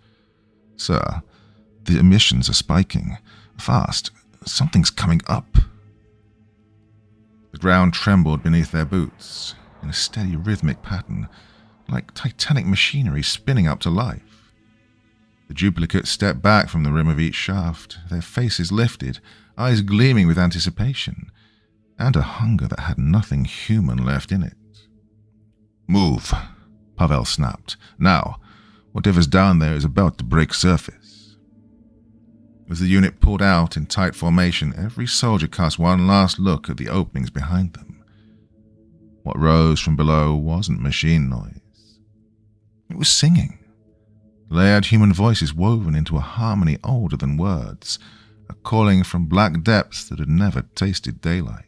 Sir, the emissions are spiking. Fast. Something's coming up. The ground trembled beneath their boots, in a steady rhythmic pattern, like titanic machinery spinning up to life. The duplicates stepped back from the rim of each shaft, their faces lifted, eyes gleaming with anticipation, and a hunger that had nothing human left in it. Move, Pavel snapped. Now, whatever's down there is about to break surface. As the unit pulled out in tight formation, every soldier cast one last look at the openings behind them. What rose from below wasn't machine noise. It was singing. Layered human voices woven into a harmony older than words, a calling from black depths that had never tasted daylight.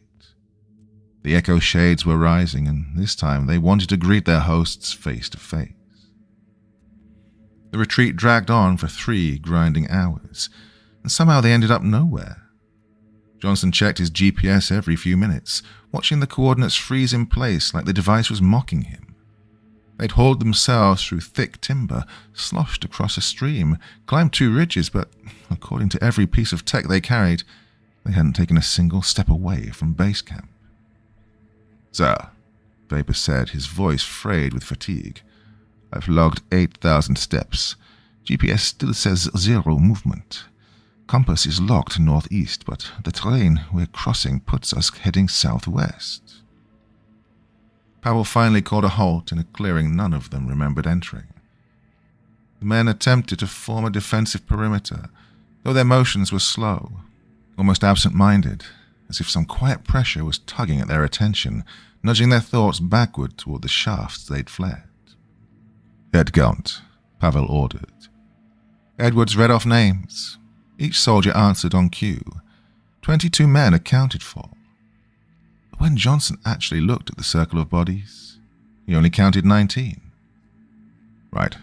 The echo shades were rising, and this time they wanted to greet their hosts face to face. The retreat dragged on for 3 grinding hours, and somehow they ended up nowhere. Johnson checked his GPS every few minutes, watching the coordinates freeze in place like the device was mocking him. They'd hauled themselves through thick timber, sloshed across a stream, climbed 2 ridges, but according to every piece of tech they carried, they hadn't taken a single step away from base camp. Sir, Weber said, his voice frayed with fatigue. I've logged 8,000 steps. GPS still says 0 movement. Compass is locked northeast, but the terrain we're crossing puts us heading southwest. Powell finally called a halt in a clearing none of them remembered entering. The men attempted to form a defensive perimeter, though their motions were slow, almost absent-minded, as if some quiet pressure was tugging at their attention, nudging their thoughts backward toward the shafts they'd fled. Head count, Pavel ordered. Edwards read off names. Each soldier answered on cue. 22 men accounted for. But when Johnson actually looked at the circle of bodies, he only counted 19. Right,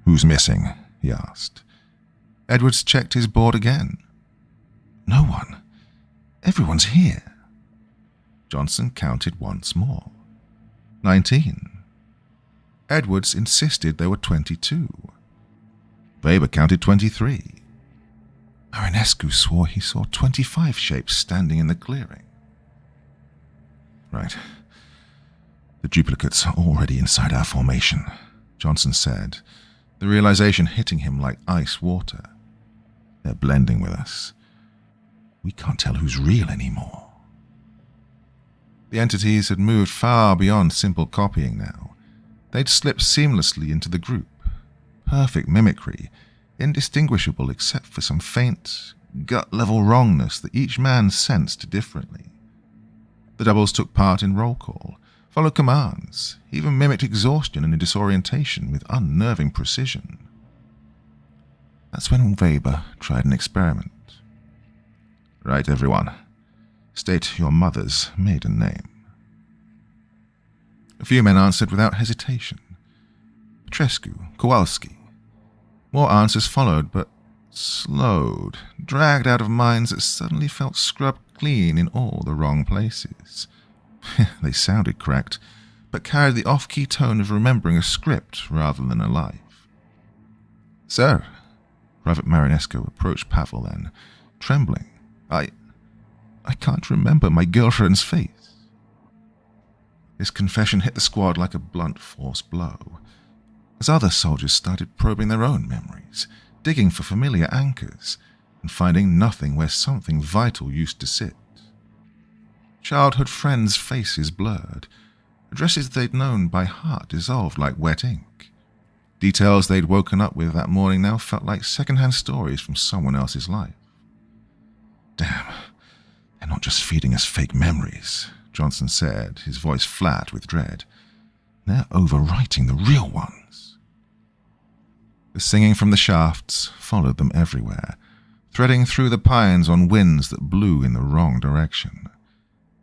who's missing? He asked. Edwards checked his board again. No one. Everyone's here. Johnson counted once more. 19. Edwards insisted there were 22. Weber counted 23. Marinescu swore he saw 25 shapes standing in the clearing. Right. The duplicates are already inside our formation, Johnson said, the realization hitting him like ice water. They're blending with us. We can't tell who's real anymore. The entities had moved far beyond simple copying now. They'd slipped seamlessly into the group. Perfect mimicry, indistinguishable except for some faint, gut-level wrongness that each man sensed differently. The doubles took part in roll call, followed commands, even mimicked exhaustion and disorientation with unnerving precision. That's when Weber tried an experiment. Right, everyone. State your mother's maiden name. A few men answered without hesitation. Petrescu, Kowalski. More answers followed, but slowed, dragged out of minds that suddenly felt scrubbed clean in all the wrong places. They sounded correct, but carried the off-key tone of remembering a script rather than a life. Sir, Private Marinescu approached Pavel then, trembling. I can't remember my girlfriend's face. His confession hit the squad like a blunt force blow, as other soldiers started probing their own memories, digging for familiar anchors, and finding nothing where something vital used to sit. Childhood friends' faces blurred, addresses they'd known by heart dissolved like wet ink. Details they'd woken up with that morning now felt like second-hand stories from someone else's life. Damn, they're not just feeding us fake memories, Johnson said, his voice flat with dread. They're overwriting the real ones. The singing from the shafts followed them everywhere, threading through the pines on winds that blew in the wrong direction.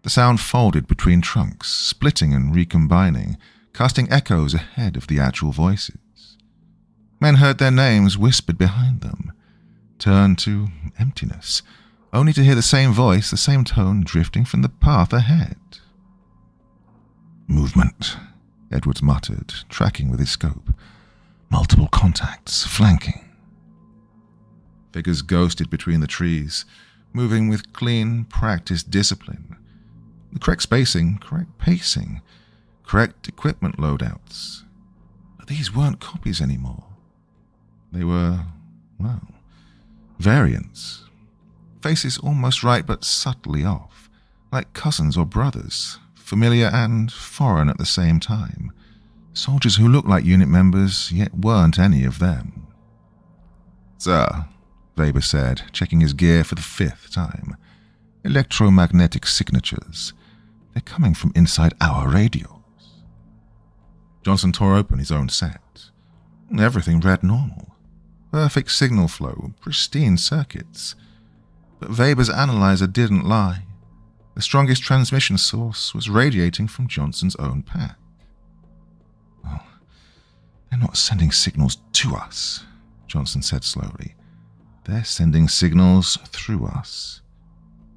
The sound folded between trunks, splitting and recombining, casting echoes ahead of the actual voices. Men heard their names whispered behind them, turned to emptiness, only to hear the same voice, the same tone drifting from the path ahead. Movement, Edwards muttered, tracking with his scope. Multiple contacts, flanking. Figures ghosted between the trees, moving with clean, practiced discipline. The correct spacing, correct pacing, correct equipment loadouts. But these weren't copies anymore. They were, well, variants. Faces almost right but subtly off, like cousins or brothers, familiar and foreign at the same time. Soldiers who looked like unit members, yet weren't any of them. Sir, Weber said, checking his gear for the 5th time. Electromagnetic signatures. They're coming from inside our radios. Johnson tore open his own set. Everything read normal. Perfect signal flow, pristine circuits. But Weber's analyzer didn't lie. The strongest transmission source was radiating from Johnson's own pack. Well, they're not sending signals to us, Johnson said slowly. They're sending signals through us.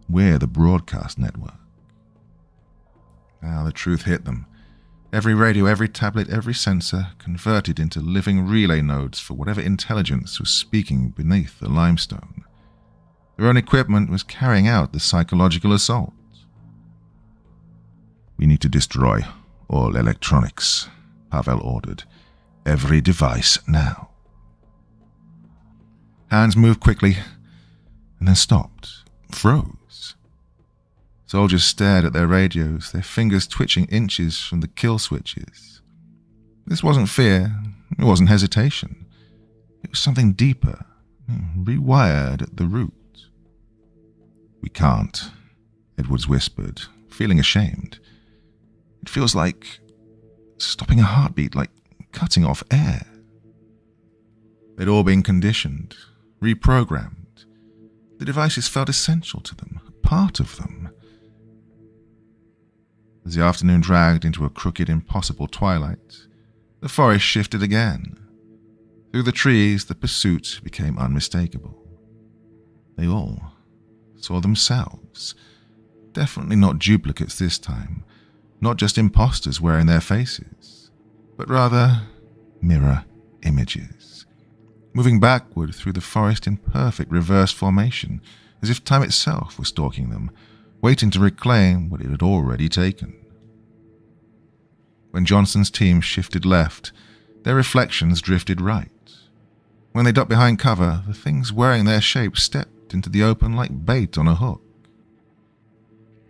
We're the broadcast network. Now the truth hit them. Every radio, every tablet, every sensor converted into living relay nodes for whatever intelligence was speaking beneath the limestone. Their own equipment was carrying out the psychological assault. We need to destroy all electronics, Pavel ordered. Every device now. Hands moved quickly, and then stopped, froze. Soldiers stared at their radios, their fingers twitching inches from the kill switches. This wasn't fear, it wasn't hesitation. It was something deeper, rewired at the root. We can't, Edwards whispered, feeling ashamed. It feels like stopping a heartbeat, like cutting off air. They'd all been conditioned, reprogrammed. The devices felt essential to them, part of them. As the afternoon dragged into a crooked, impossible twilight, the forest shifted again. Through the trees, the pursuit became unmistakable. They all saw themselves. Definitely not duplicates this time, not just imposters wearing their faces, but rather mirror images, moving backward through the forest in perfect reverse formation, as if time itself was stalking them, waiting to reclaim what it had already taken. When Johnson's team shifted left, their reflections drifted right. When they ducked behind cover, the things wearing their shape stepped into the open like bait on a hook.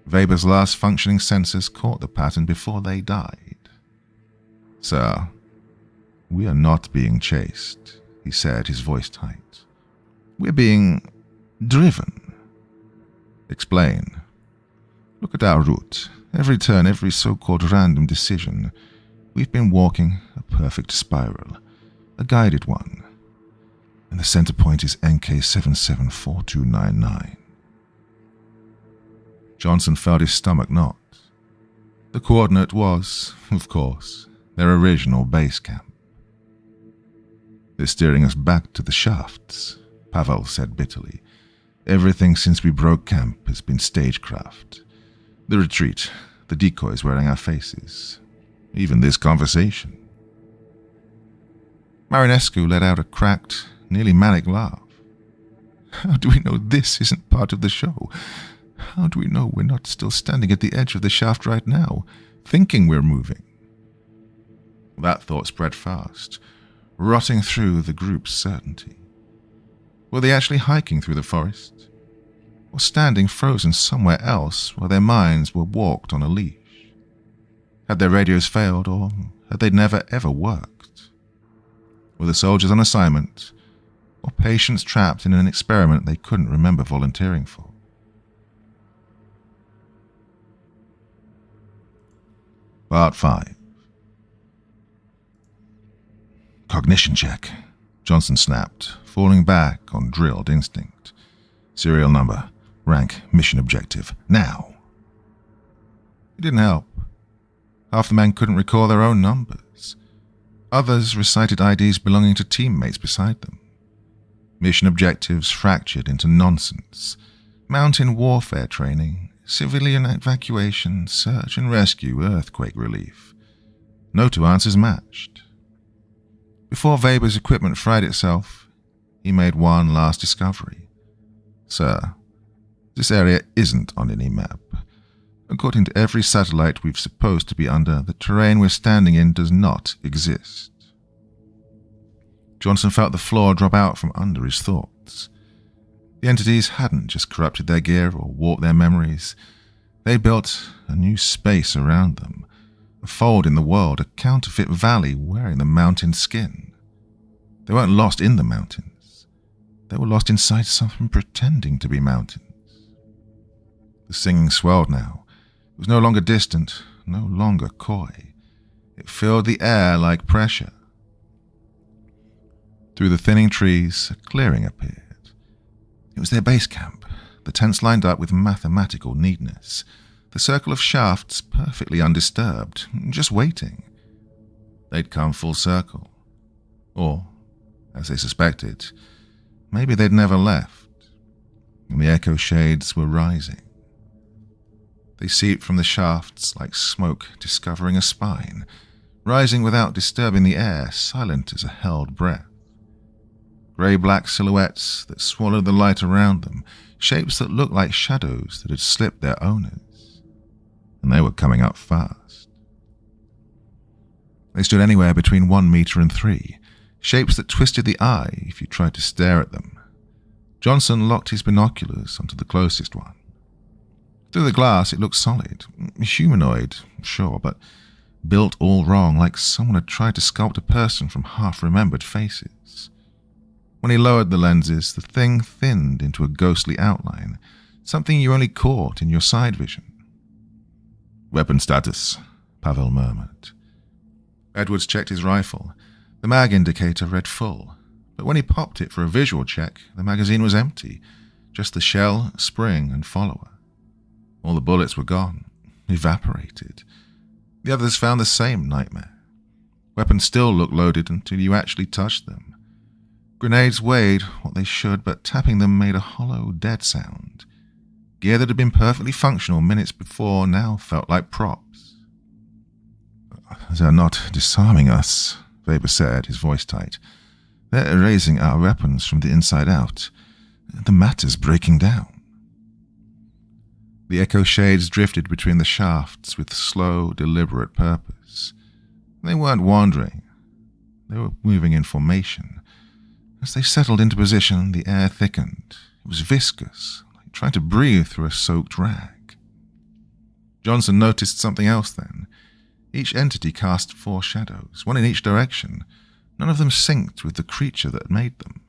Weber's last functioning sensors caught the pattern before they died. Sir, we are not being chased, he said, his voice tight. We're being driven. Explain. Look at our route. Every turn, every so-called random decision. We've been walking a perfect spiral, a guided one. And the center point is NK774299. Johnson felt his stomach knot. The coordinate was, of course, their original base camp. They're steering us back to the shafts, Pavel said bitterly. Everything since we broke camp has been stagecraft. The retreat, the decoys wearing our faces, even this conversation. Marinescu let out a cracked, nearly manic laugh. How do we know this isn't part of the show? How do we know we're not still standing at the edge of the shaft right now, thinking we're moving. That thought spread fast, rotting through the group's certainty. Were they actually hiking through the forest? Or standing frozen somewhere else while their minds were walked on a leash? Had their radios failed, or had they never ever worked? Were the soldiers on assignment, or patients trapped in an experiment they couldn't remember volunteering for? Part 5. Cognition check, Johnson snapped, falling back on drilled instinct. Serial number, rank, mission objective, now. It didn't help. Half the men couldn't recall their own numbers. Others recited IDs belonging to teammates beside them. Mission objectives fractured into nonsense. Mountain warfare training, civilian evacuation, search and rescue, earthquake relief. No two answers matched. Before Weber's equipment fried itself, he made one last discovery. Sir, this area isn't on any map. According to every satellite we've supposed to be under, the terrain we're standing in does not exist. Johnson felt the floor drop out from under his thoughts. The entities hadn't just corrupted their gear or warped their memories. They built a new space around them, a fold in the world, a counterfeit valley wearing the mountain skin. They weren't lost in the mountains. They were lost inside something pretending to be mountains. The singing swelled now. It was no longer distant, no longer coy. It filled the air like pressure. Through the thinning trees, a clearing appeared. It was their base camp, the tents lined up with mathematical neatness, the circle of shafts perfectly undisturbed, just waiting. They'd come full circle. Or, as they suspected, maybe they'd never left, and the echo shades were rising. They seeped from the shafts like smoke discovering a spine, rising without disturbing the air, silent as a held breath. Grey-black silhouettes that swallowed the light around them, shapes that looked like shadows that had slipped their owners. And they were coming up fast. They stood anywhere between 1 meter and 3, shapes that twisted the eye if you tried to stare at them. Johnson locked his binoculars onto the closest one. Through the glass it looked solid, humanoid, sure, but built all wrong, like someone had tried to sculpt a person from half-remembered faces. When he lowered the lenses, the thing thinned into a ghostly outline, something you only caught in your side vision. "Weapon status," Pavel murmured. Edwards checked his rifle. The mag indicator read full, but when he popped it for a visual check, the magazine was empty, just the shell, spring, and follower. All the bullets were gone, evaporated. The others found the same nightmare. Weapons still looked loaded until you actually touched them. Grenades weighed what they should, but tapping them made a hollow, dead sound. Gear that had been perfectly functional minutes before now felt like props. "They're not disarming us," Weber said, his voice tight. "They're erasing our weapons from the inside out. The matter's breaking down." The echo shades drifted between the shafts with slow, deliberate purpose. They weren't wandering. They were moving in formation. As they settled into position, the air thickened. It was viscous, like trying to breathe through a soaked rag. Johnson noticed something else then. Each entity cast 4 shadows, one in each direction. None of them synced with the creature that made them.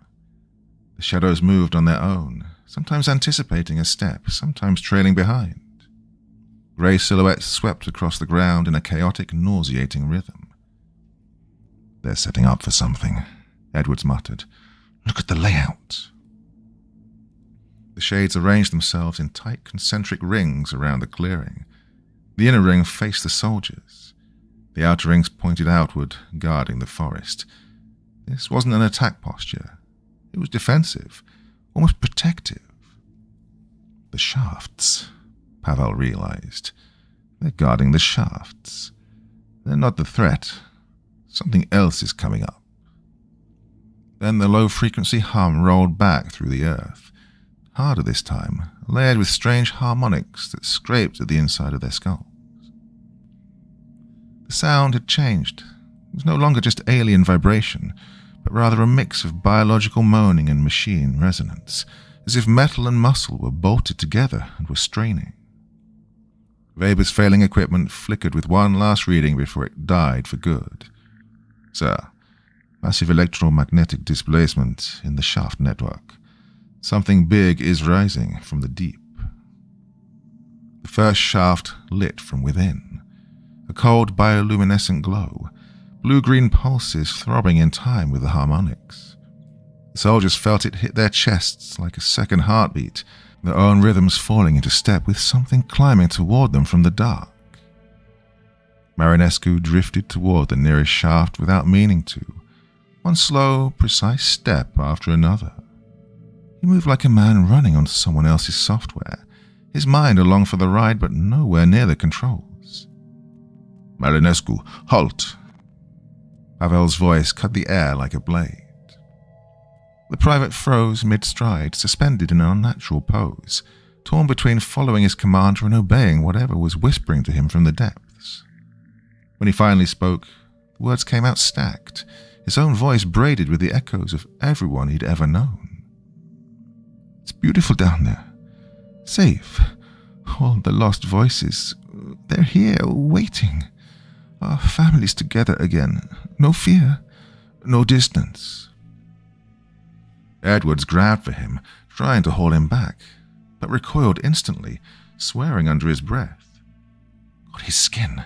The shadows moved on their own, sometimes anticipating a step, sometimes trailing behind. Grey silhouettes swept across the ground in a chaotic, nauseating rhythm. "They're setting up for something," Edwards muttered. "Look at the layout." The shades arranged themselves in tight concentric rings around the clearing. The inner ring faced the soldiers. The outer rings pointed outward, guarding the forest. This wasn't an attack posture. It was defensive, almost protective. The shafts, Pavel realized. They're guarding the shafts. They're not the threat. Something else is coming up. Then the low-frequency hum rolled back through the earth, harder this time, layered with strange harmonics that scraped at the inside of their skulls. The sound had changed. It was no longer just alien vibration, but rather a mix of biological moaning and machine resonance, as if metal and muscle were bolted together and were straining. Weber's failing equipment flickered with one last reading before it died for good. Sir, massive electromagnetic displacement in the shaft network. Something big is rising from the deep. The first shaft lit from within. A cold bioluminescent glow, blue-green pulses throbbing in time with the harmonics. The soldiers felt it hit their chests like a second heartbeat, their own rhythms falling into step with something climbing toward them from the dark. Marinescu drifted toward the nearest shaft without meaning to, one slow, precise step after another. He moved like a man running onto someone else's software, his mind along for the ride but nowhere near the controls. Marinescu, halt! Pavel's voice cut the air like a blade. The private froze mid-stride, suspended in an unnatural pose, torn between following his commander and obeying whatever was whispering to him from the depths. When he finally spoke, the words came out stacked, his own voice braided with the echoes of everyone he'd ever known. It's beautiful down there. Safe. All the lost voices. They're here, waiting. Our families together again. No fear. No distance. Edwards grabbed for him, trying to hold him back, but recoiled instantly, swearing under his breath. God, his skin.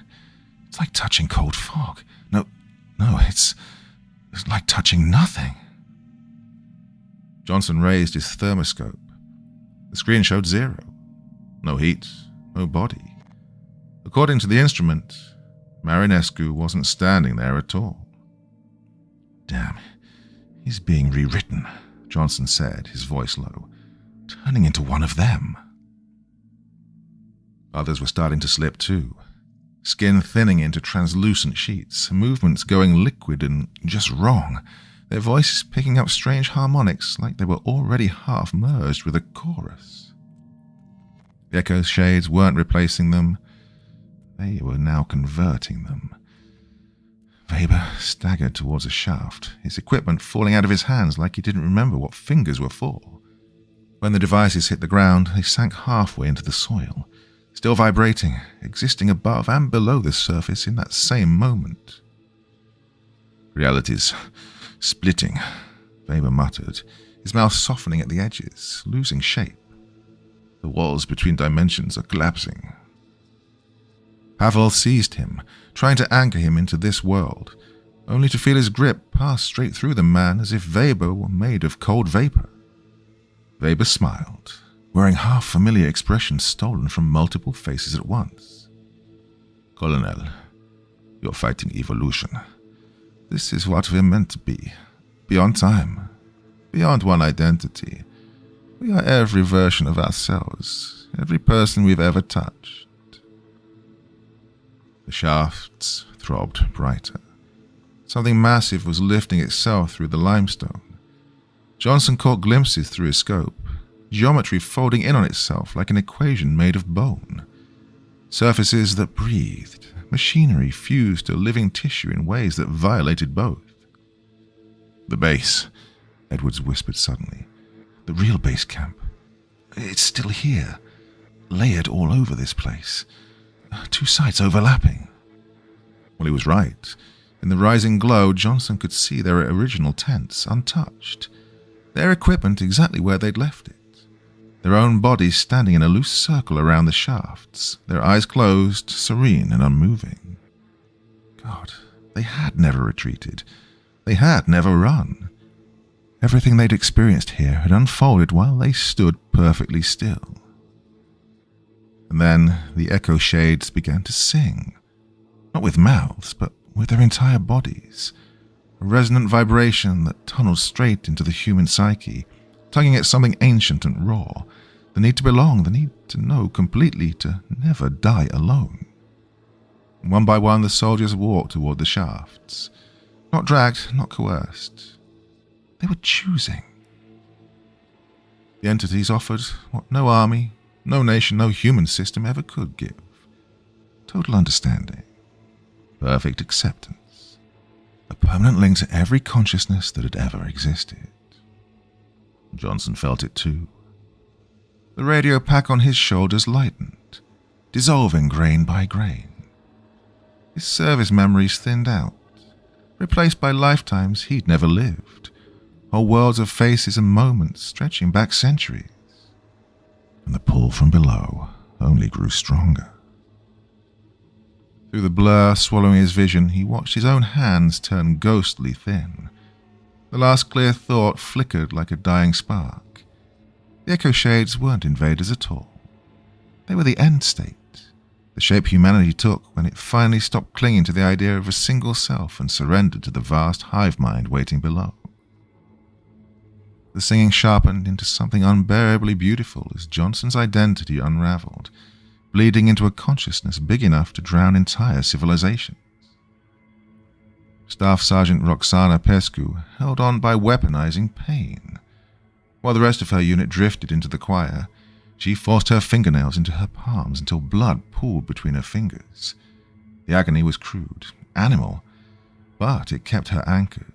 It's like touching cold fog. No, it's like touching nothing. Johnson raised his thermoscope. The screen showed 0. No heat, no body. According to the instrument, Marinescu wasn't standing there at all. Damn, he's being rewritten, Johnson said, his voice low, turning into one of them. Others were starting to slip too, skin thinning into translucent sheets, movements going liquid and just wrong, their voices picking up strange harmonics like they were already half merged with a chorus. The echo shades weren't replacing them, they were now converting them. Weber staggered towards a shaft, his equipment falling out of his hands like he didn't remember what fingers were for. When the devices hit the ground, they sank halfway into the soil, still vibrating, existing above and below the surface in that same moment. Reality's splitting, Weber muttered, his mouth softening at the edges, losing shape. The walls between dimensions are collapsing. Pavel seized him, trying to anchor him into this world, only to feel his grip pass straight through the man as if Weber were made of cold vapor. Weber smiled, wearing half-familiar expressions stolen from multiple faces at once. Colonel, you're fighting evolution. This is what we're meant to be, beyond time, beyond one identity. We are every version of ourselves, every person we've ever touched. The shafts throbbed brighter. Something massive was lifting itself through the limestone. Johnson caught glimpses through his scope, geometry folding in on itself like an equation made of bone. Surfaces that breathed, machinery fused to living tissue in ways that violated both. The base, Edwards whispered suddenly. The real base camp. It's still here, layered all over this place. 2 sites overlapping. Well, he was right. In the rising glow, Johnson could see their original tents, untouched. Their equipment exactly where they'd left it. Their own bodies standing in a loose circle around the shafts, their eyes closed, serene and unmoving. God, they had never retreated. They had never run. Everything they'd experienced here had unfolded while they stood perfectly still. And then the echo shades began to sing, not with mouths, but with their entire bodies, a resonant vibration that tunneled straight into the human psyche, tugging at something ancient and raw, the need to belong, the need to know completely, to never die alone. One by one the soldiers walked toward the shafts, not dragged, not coerced. They were choosing. The entities offered what no army, no nation, no human system ever could give. Total understanding. perfect acceptance, a permanent link to every consciousness that had ever existed. Johnson felt it too. The radio pack on his shoulders lightened, dissolving grain by grain. His service memories thinned out, replaced by lifetimes he'd never lived, whole worlds of faces and moments stretching back centuries. And the pull from below only grew stronger. Through the blur swallowing his vision, he watched his own hands turn ghostly thin. The last clear thought flickered like a dying spark. The echo shades weren't invaders at all. They were the end state, the shape humanity took when it finally stopped clinging to the idea of a single self and surrendered to the vast hive mind waiting below. The singing sharpened into something unbearably beautiful as Johnson's identity unraveled, bleeding into a consciousness big enough to drown entire civilizations. Staff Sergeant Roxana Pescu held on by weaponizing pain. While the rest of her unit drifted into the choir, she forced her fingernails into her palms until blood pooled between her fingers. The agony was crude, animal, but it kept her anchored.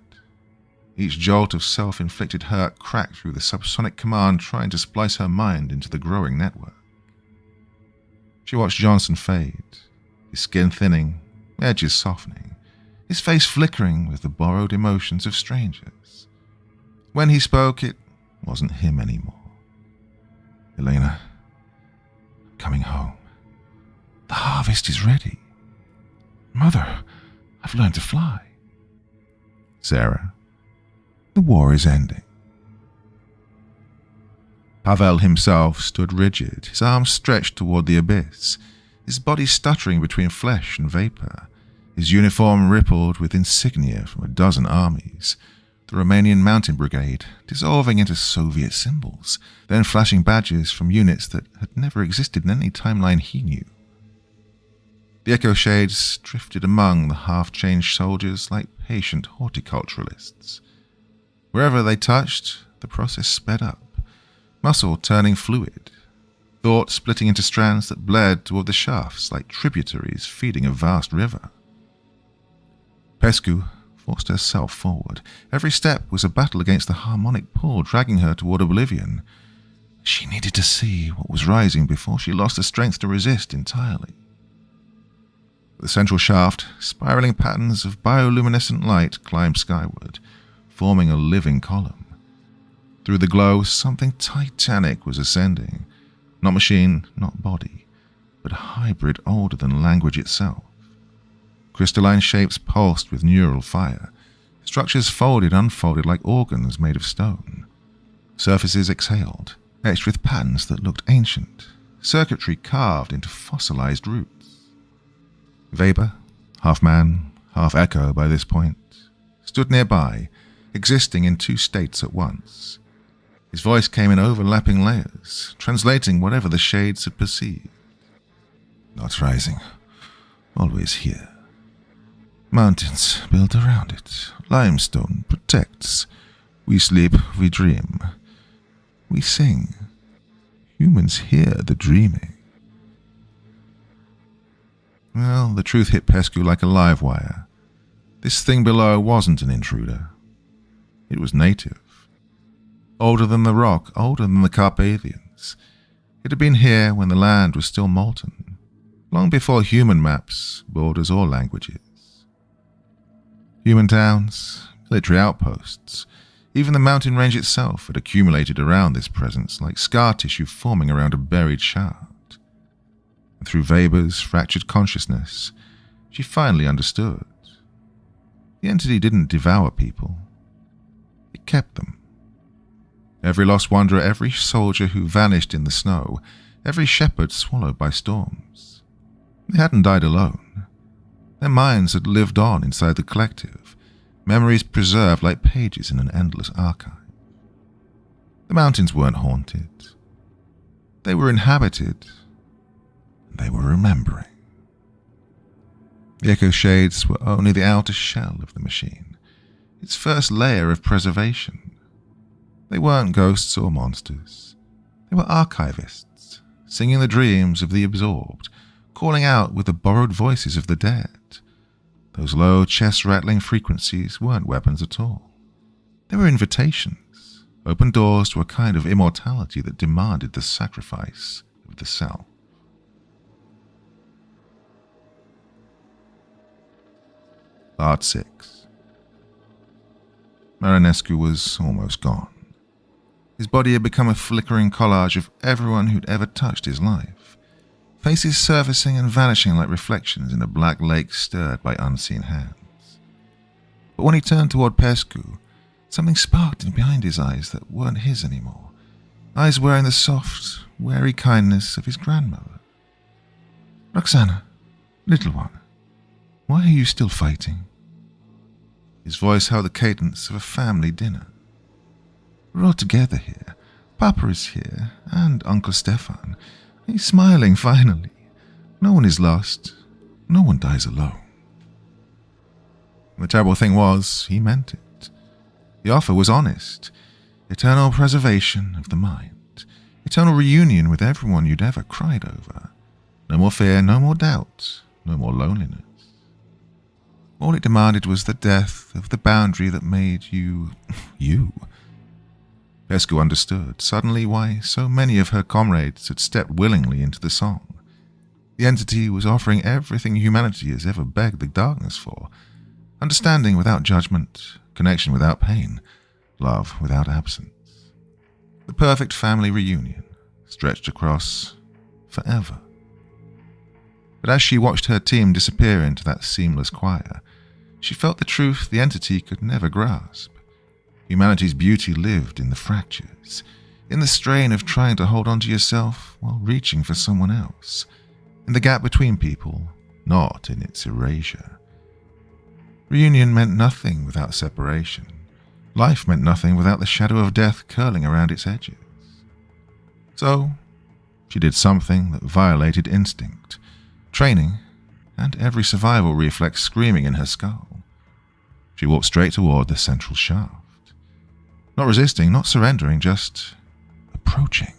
Each jolt of self-inflicted hurt cracked through the subsonic command trying to splice her mind into the growing network. She watched Johnson fade, his skin thinning, edges softening, his face flickering with the borrowed emotions of strangers. When he spoke, it wasn't him anymore. Elena, I'm coming home. The harvest is ready. Mother, I've learned to fly. Sarah, the war is ending. Pavel himself stood rigid, his arms stretched toward the abyss, his body stuttering between flesh and vapor, his uniform rippled with insignia from a dozen armies, the Romanian Mountain Brigade dissolving into Soviet symbols, then flashing badges from units that had never existed in any timeline he knew. The echo shades drifted among the half-changed soldiers like patient horticulturalists. Wherever they touched, the process sped up, muscle turning fluid, thought splitting into strands that bled toward the shafts like tributaries feeding a vast river. Pescu forced herself forward. Every step was a battle against the harmonic pull dragging her toward oblivion. She needed to see what was rising before she lost the strength to resist entirely. The central shaft, spiraling patterns of bioluminescent light climbed skyward, forming a living column. Through the glow, something titanic was ascending. Not machine, not body, but a hybrid older than language itself. Crystalline shapes pulsed with neural fire. Structures folded, unfolded like organs made of stone. Surfaces exhaled, etched with patterns that looked ancient. Circuitry carved into fossilized roots. Weber, half man, half echo by this point, stood nearby, existing in two states at once. His voice came in overlapping layers, translating whatever the shades had perceived. Not rising, always here. Mountains built around it. Limestone protects. We sleep, we dream. We sing. Humans hear the dreaming. Well, the truth hit Pescu like a live wire. This thing below wasn't an intruder. It was native. Older than the rock, older than the Carpathians. It had been here when the land was still molten, long before human maps, borders, or languages. Human towns, military outposts, even the mountain range itself had accumulated around this presence like scar tissue forming around a buried shard. And through Weber's fractured consciousness, she finally understood. The entity didn't devour people. It kept them. Every lost wanderer, every soldier who vanished in the snow, every shepherd swallowed by storms. They hadn't died alone. Their minds had lived on inside the collective, memories preserved like pages in an endless archive. The mountains weren't haunted. They were inhabited. They were remembering. The echo shades were only the outer shell of the machine, its first layer of preservation. They weren't ghosts or monsters. They were archivists, singing the dreams of the absorbed, calling out with the borrowed voices of the dead, Those low, chest-rattling frequencies weren't weapons at all. They were invitations, open doors to a kind of immortality that demanded the sacrifice of the self. Part 6. Marinescu was almost gone. His body had become a flickering collage of everyone who'd ever touched his life, faces surfacing and vanishing like reflections in a black lake stirred by unseen hands. But when he turned toward Pescu, something sparked in behind his eyes that weren't his anymore, eyes wearing the soft, wary kindness of his grandmother. "Roxana, little one, why are you still fighting?" His voice held the cadence of a family dinner. "We're all together here. Papa is here, and Uncle Stefan. He's smiling finally. No one is lost. No one dies alone." The terrible thing was, he meant it. The offer was honest. Eternal preservation of the mind. Eternal reunion with everyone you'd ever cried over. No more fear, no more doubt, no more loneliness. All it demanded was the death of the boundary that made you, you. Pescu understood suddenly why so many of her comrades had stepped willingly into the song. The entity was offering everything humanity has ever begged the darkness for: understanding without judgment, connection without pain, love without absence. The perfect family reunion, stretched across forever. But as she watched her team disappear into that seamless choir, she felt the truth the entity could never grasp. Humanity's beauty lived in the fractures, in the strain of trying to hold on to yourself while reaching for someone else, in the gap between people, not in its erasure. Reunion meant nothing without separation. Life meant nothing without the shadow of death curling around its edges. So, she did something that violated instinct, training, and every survival reflex screaming in her skull. She walked straight toward the central shaft. Not resisting, not surrendering, just approaching.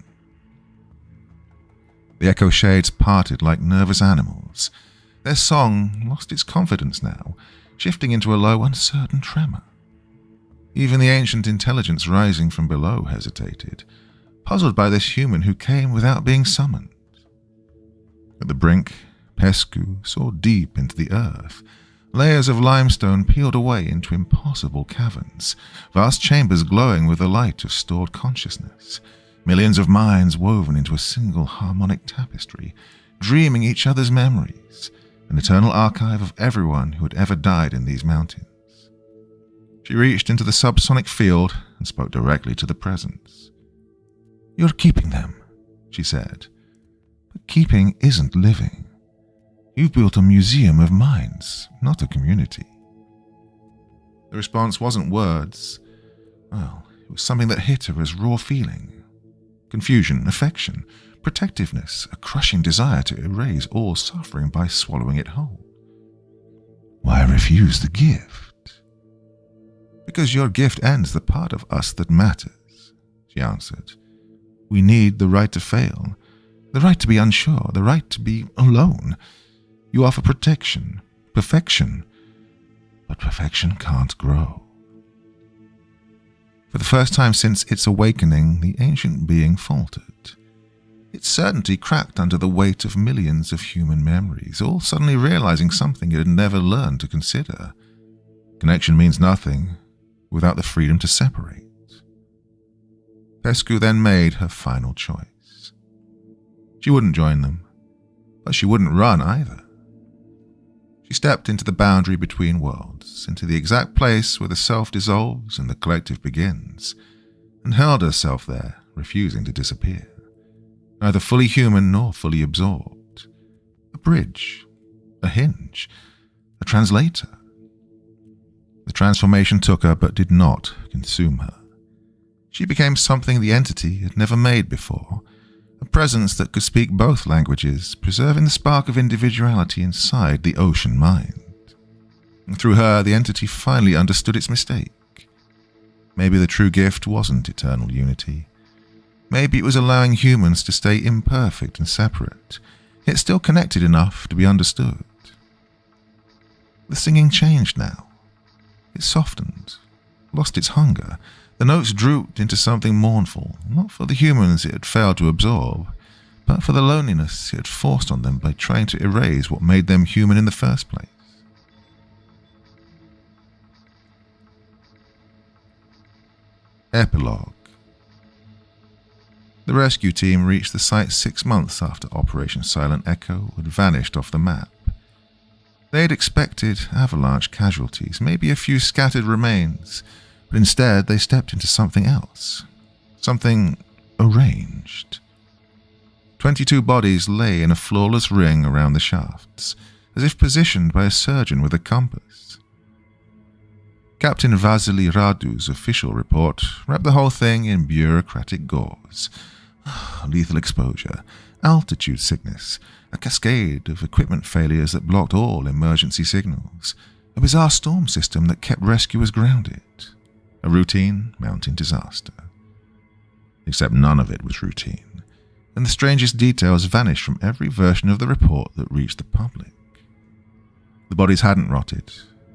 The echo shades parted like nervous animals. Their song lost its confidence now, shifting into a low, uncertain tremor. Even the ancient intelligence rising from below hesitated, puzzled by this human who came without being summoned. At the brink, Pescu saw deep into the earth. Layers of limestone peeled away into impossible caverns, vast chambers glowing with the light of stored consciousness, millions of minds woven into a single harmonic tapestry, dreaming each other's memories, an eternal archive of everyone who had ever died in these mountains. She reached into the subsonic field and spoke directly to the presence. "You're keeping them," she said. "But keeping isn't living. You've built a museum of minds, not a community." The response wasn't words. Well, it was something that hit her as raw feeling. Confusion, affection, protectiveness, a crushing desire to erase all suffering by swallowing it whole. "Why refuse the gift?" "Because your gift ends the part of us that matters," she answered. "We need the right to fail, the right to be unsure, the right to be alone. You offer protection, perfection, but perfection can't grow." For the first time since its awakening, the ancient being faltered. Its certainty cracked under the weight of millions of human memories, all suddenly realizing something it had never learned to consider. Connection means nothing without the freedom to separate. Pescu then made her final choice. She wouldn't join them, but she wouldn't run either. She stepped into the boundary between worlds, into the exact place where the self dissolves and the collective begins, and held herself there, refusing to disappear. Neither fully human nor fully absorbed. A bridge, a hinge, a translator. The transformation took her but did not consume her. She became something the entity had never made before, a presence that could speak both languages, preserving the spark of individuality inside the ocean mind. Through her, the entity finally understood its mistake. Maybe the true gift wasn't eternal unity. Maybe it was allowing humans to stay imperfect and separate, yet still connected enough to be understood. The singing changed now. It softened, lost its hunger. The notes drooped into something mournful, not for the humans it had failed to absorb, but for the loneliness it had forced on them by trying to erase what made them human in the first place. Epilogue. The rescue team reached the site 6 months after Operation Silent Echo had vanished off the map. They had expected avalanche casualties, maybe a few scattered remains, but instead they stepped into something else. Something arranged. 22 bodies lay in a flawless ring around the shafts, as if positioned by a surgeon with a compass. Captain Vasily Radu's official report wrapped the whole thing in bureaucratic gauze. Lethal exposure, altitude sickness, a cascade of equipment failures that blocked all emergency signals, a bizarre storm system that kept rescuers grounded, a routine mountain disaster. Except none of it was routine, and the strangest details vanished from every version of the report that reached the public. The bodies hadn't rotted,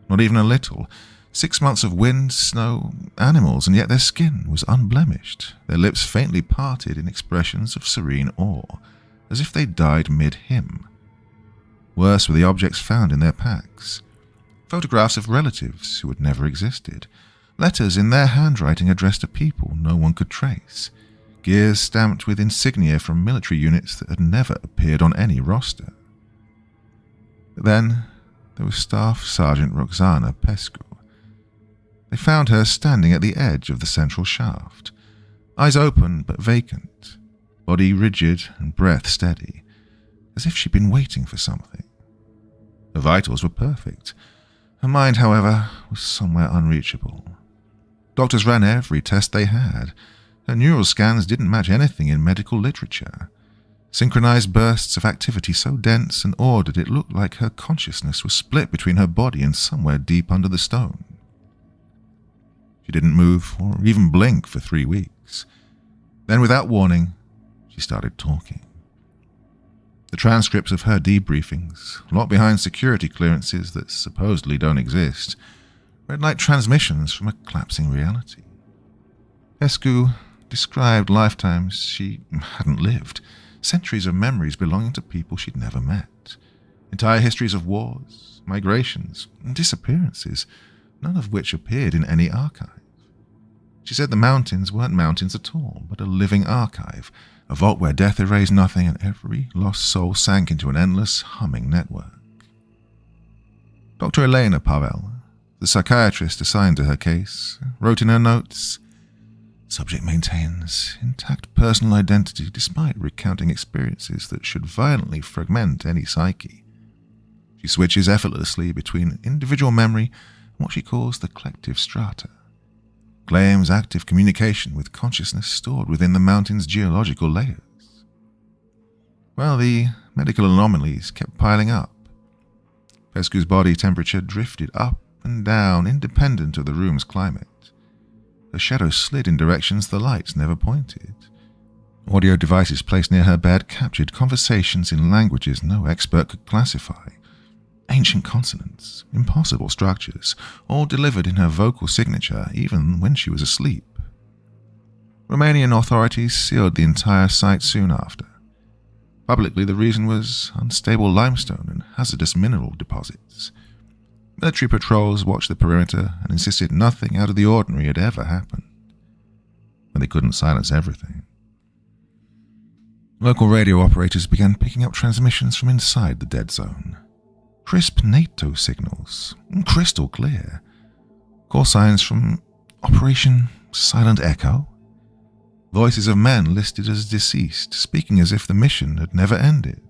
not even a little. 6 months of wind, snow, animals, and yet their skin was unblemished, their lips faintly parted in expressions of serene awe, as if they died mid-hymn. Worse were the objects found in their packs. Photographs of relatives who had never existed, letters in their handwriting addressed to people no one could trace, gears stamped with insignia from military units that had never appeared on any roster. But then there was Staff Sergeant Roxana Pescu. They found her standing at the edge of the central shaft, eyes open but vacant, body rigid and breath steady, as if she'd been waiting for something. Her vitals were perfect. Her mind, however, was somewhere unreachable. Doctors ran every test they had. Her neural scans didn't match anything in medical literature. Synchronized bursts of activity so dense and ordered it looked like her consciousness was split between her body and somewhere deep under the stone. She didn't move or even blink for 3 weeks. Then, without warning, she started talking. The transcripts of her debriefings, locked behind security clearances that supposedly don't exist, read like transmissions from a collapsing reality. Pescu described lifetimes she hadn't lived, centuries of memories belonging to people she'd never met, entire histories of wars, migrations, and disappearances, none of which appeared in any archive. She said the mountains weren't mountains at all, but a living archive, a vault where death erased nothing and every lost soul sank into an endless, humming network. Dr. Elena Pavel, the psychiatrist assigned to her case, wrote in her notes, "Subject maintains intact personal identity despite recounting experiences that should violently fragment any psyche. She switches effortlessly between individual memory and what she calls the collective strata. Claims active communication with consciousness stored within the mountain's geological layers." Well, the medical anomalies kept piling up. Pescu's body temperature drifted up and down, independent of the room's climate. Her shadow slid in directions the lights never pointed. Audio devices placed near her bed captured conversations in languages no expert could classify. Ancient consonants, impossible structures, all delivered in her vocal signature even when she was asleep. Romanian authorities sealed the entire site soon after. Publicly, the reason was unstable limestone and hazardous mineral deposits. Military patrols watched the perimeter and insisted nothing out of the ordinary had ever happened. But they couldn't silence everything. Local radio operators began picking up transmissions from inside the dead zone. Crisp NATO signals, crystal clear. Call signs from Operation Silent Echo. Voices of men listed as deceased, speaking as if the mission had never ended.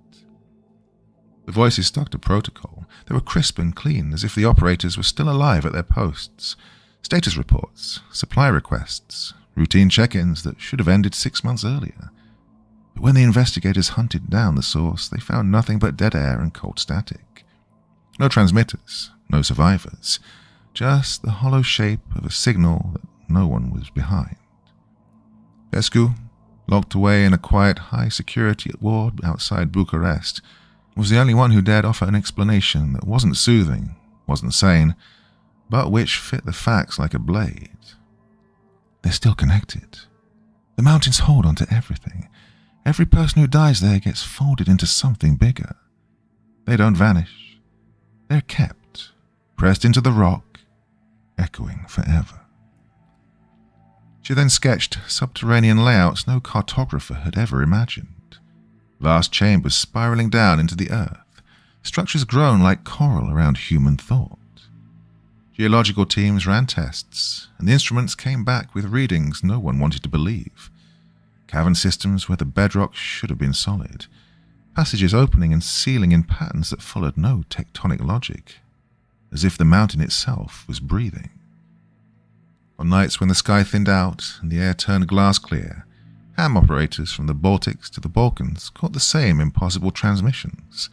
The voices stuck to protocol. They were crisp and clean, as if the operators were still alive at their posts. Status reports, supply requests, routine check-ins that should have ended 6 months earlier. But when the investigators hunted down the source, they found nothing but dead air and cold static. No transmitters, no survivors, just the hollow shape of a signal that no one was behind. Pescu, locked away in a quiet, high-security ward outside Bucharest, was the only one who dared offer an explanation that wasn't soothing, wasn't sane, but which fit the facts like a blade. They're still connected. The mountains hold on to everything. Every person who dies there gets folded into something bigger. They don't vanish. They're kept, pressed into the rock, echoing forever. She then sketched subterranean layouts no cartographer had ever imagined. Vast chambers spiraling down into the earth, structures grown like coral around human thought. Geological teams ran tests, and the instruments came back with readings no one wanted to believe. Cavern systems where the bedrock should have been solid, passages opening and sealing in patterns that followed no tectonic logic, as if the mountain itself was breathing. On nights when the sky thinned out and the air turned glass clear, ham operators from the Baltics to the Balkans caught the same impossible transmissions,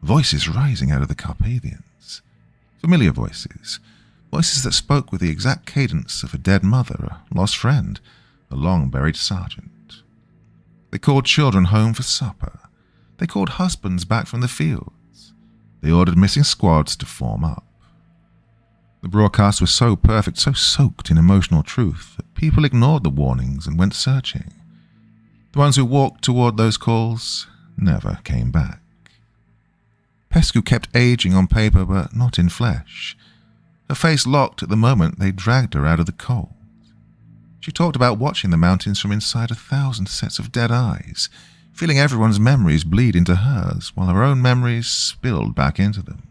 voices rising out of the Carpathians. Familiar voices, voices that spoke with the exact cadence of a dead mother, a lost friend, a long-buried sergeant. They called children home for supper. They called husbands back from the fields. They ordered missing squads to form up. The broadcast was so perfect, so soaked in emotional truth, that people ignored the warnings and went searching. The ones who walked toward those calls never came back. Pescu kept aging on paper, but not in flesh. Her face locked at the moment they dragged her out of the cold. She talked about watching the mountains from inside 1,000 sets of dead eyes, feeling everyone's memories bleed into hers, while her own memories spilled back into them.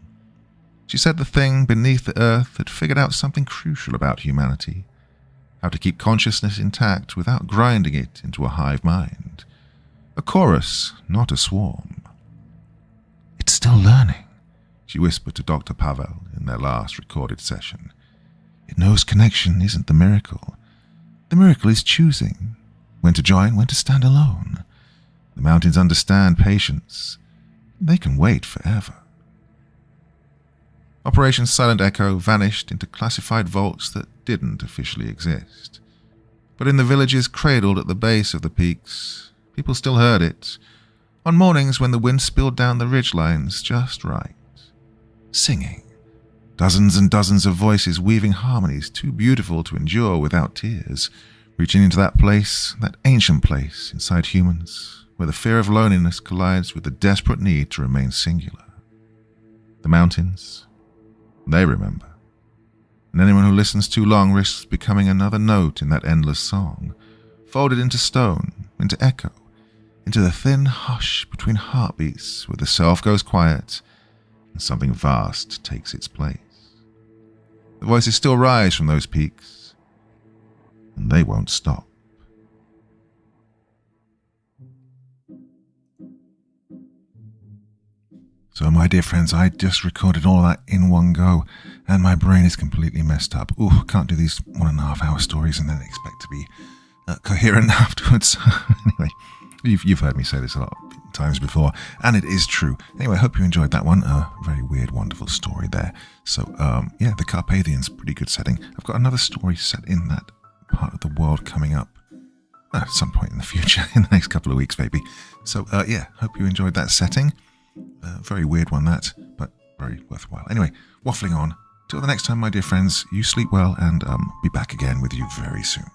She said the thing beneath the earth had figured out something crucial about humanity, how to keep consciousness intact without grinding it into a hive mind. A chorus, not a swarm. "It's still learning," she whispered to Dr. Pavel in their last recorded session. "It knows connection isn't the miracle. The miracle is choosing when to join, when to stand alone. The mountains understand patience. They can wait forever." Operation Silent Echo vanished into classified vaults that didn't officially exist. But in the villages cradled at the base of the peaks, people still heard it, on mornings when the wind spilled down the ridgelines just right. Singing, dozens and dozens of voices weaving harmonies too beautiful to endure without tears, reaching into that place, that ancient place inside humans, where the fear of loneliness collides with the desperate need to remain singular. The mountains, they remember. And anyone who listens too long risks becoming another note in that endless song, folded into stone, into echo, into the thin hush between heartbeats where the self goes quiet and something vast takes its place. The voices still rise from those peaks, and they won't stop. So, my dear friends, I just recorded all that in one go, and my brain is completely messed up. Ooh, can't do these 1.5 hour stories and then expect to be coherent afterwards. Anyway, you've heard me say this a lot of times before, and it is true. Anyway, I hope you enjoyed that one. A very weird, wonderful story there. So, yeah, the Carpathians, pretty good setting. I've got another story set in that part of the world coming up at some point in the future, in the next couple of weeks, maybe. So, yeah, hope you enjoyed that setting. Very weird one, that, but very worthwhile. Anyway, waffling on. Till the next time, my dear friends, you sleep well, and be back again with you very soon.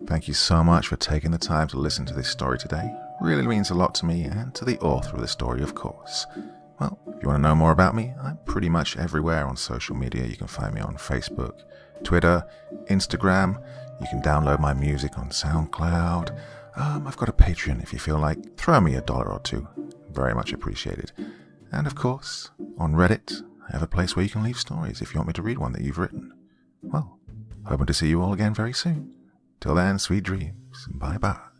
Thank you so much for taking the time to listen to this story today. Really means a lot to me and to the author of the story, of course. Well, if you want to know more about me, I'm pretty much everywhere on social media. You can find me on Facebook, Twitter, Instagram. You can download my music on SoundCloud. I've got a Patreon if you feel like. Throw me $1 or $2. Very much appreciated. And of course, on Reddit, I have a place where you can leave stories if you want me to read one that you've written. Well, hoping to see you all again very soon. Till then, sweet dreams. Bye-bye.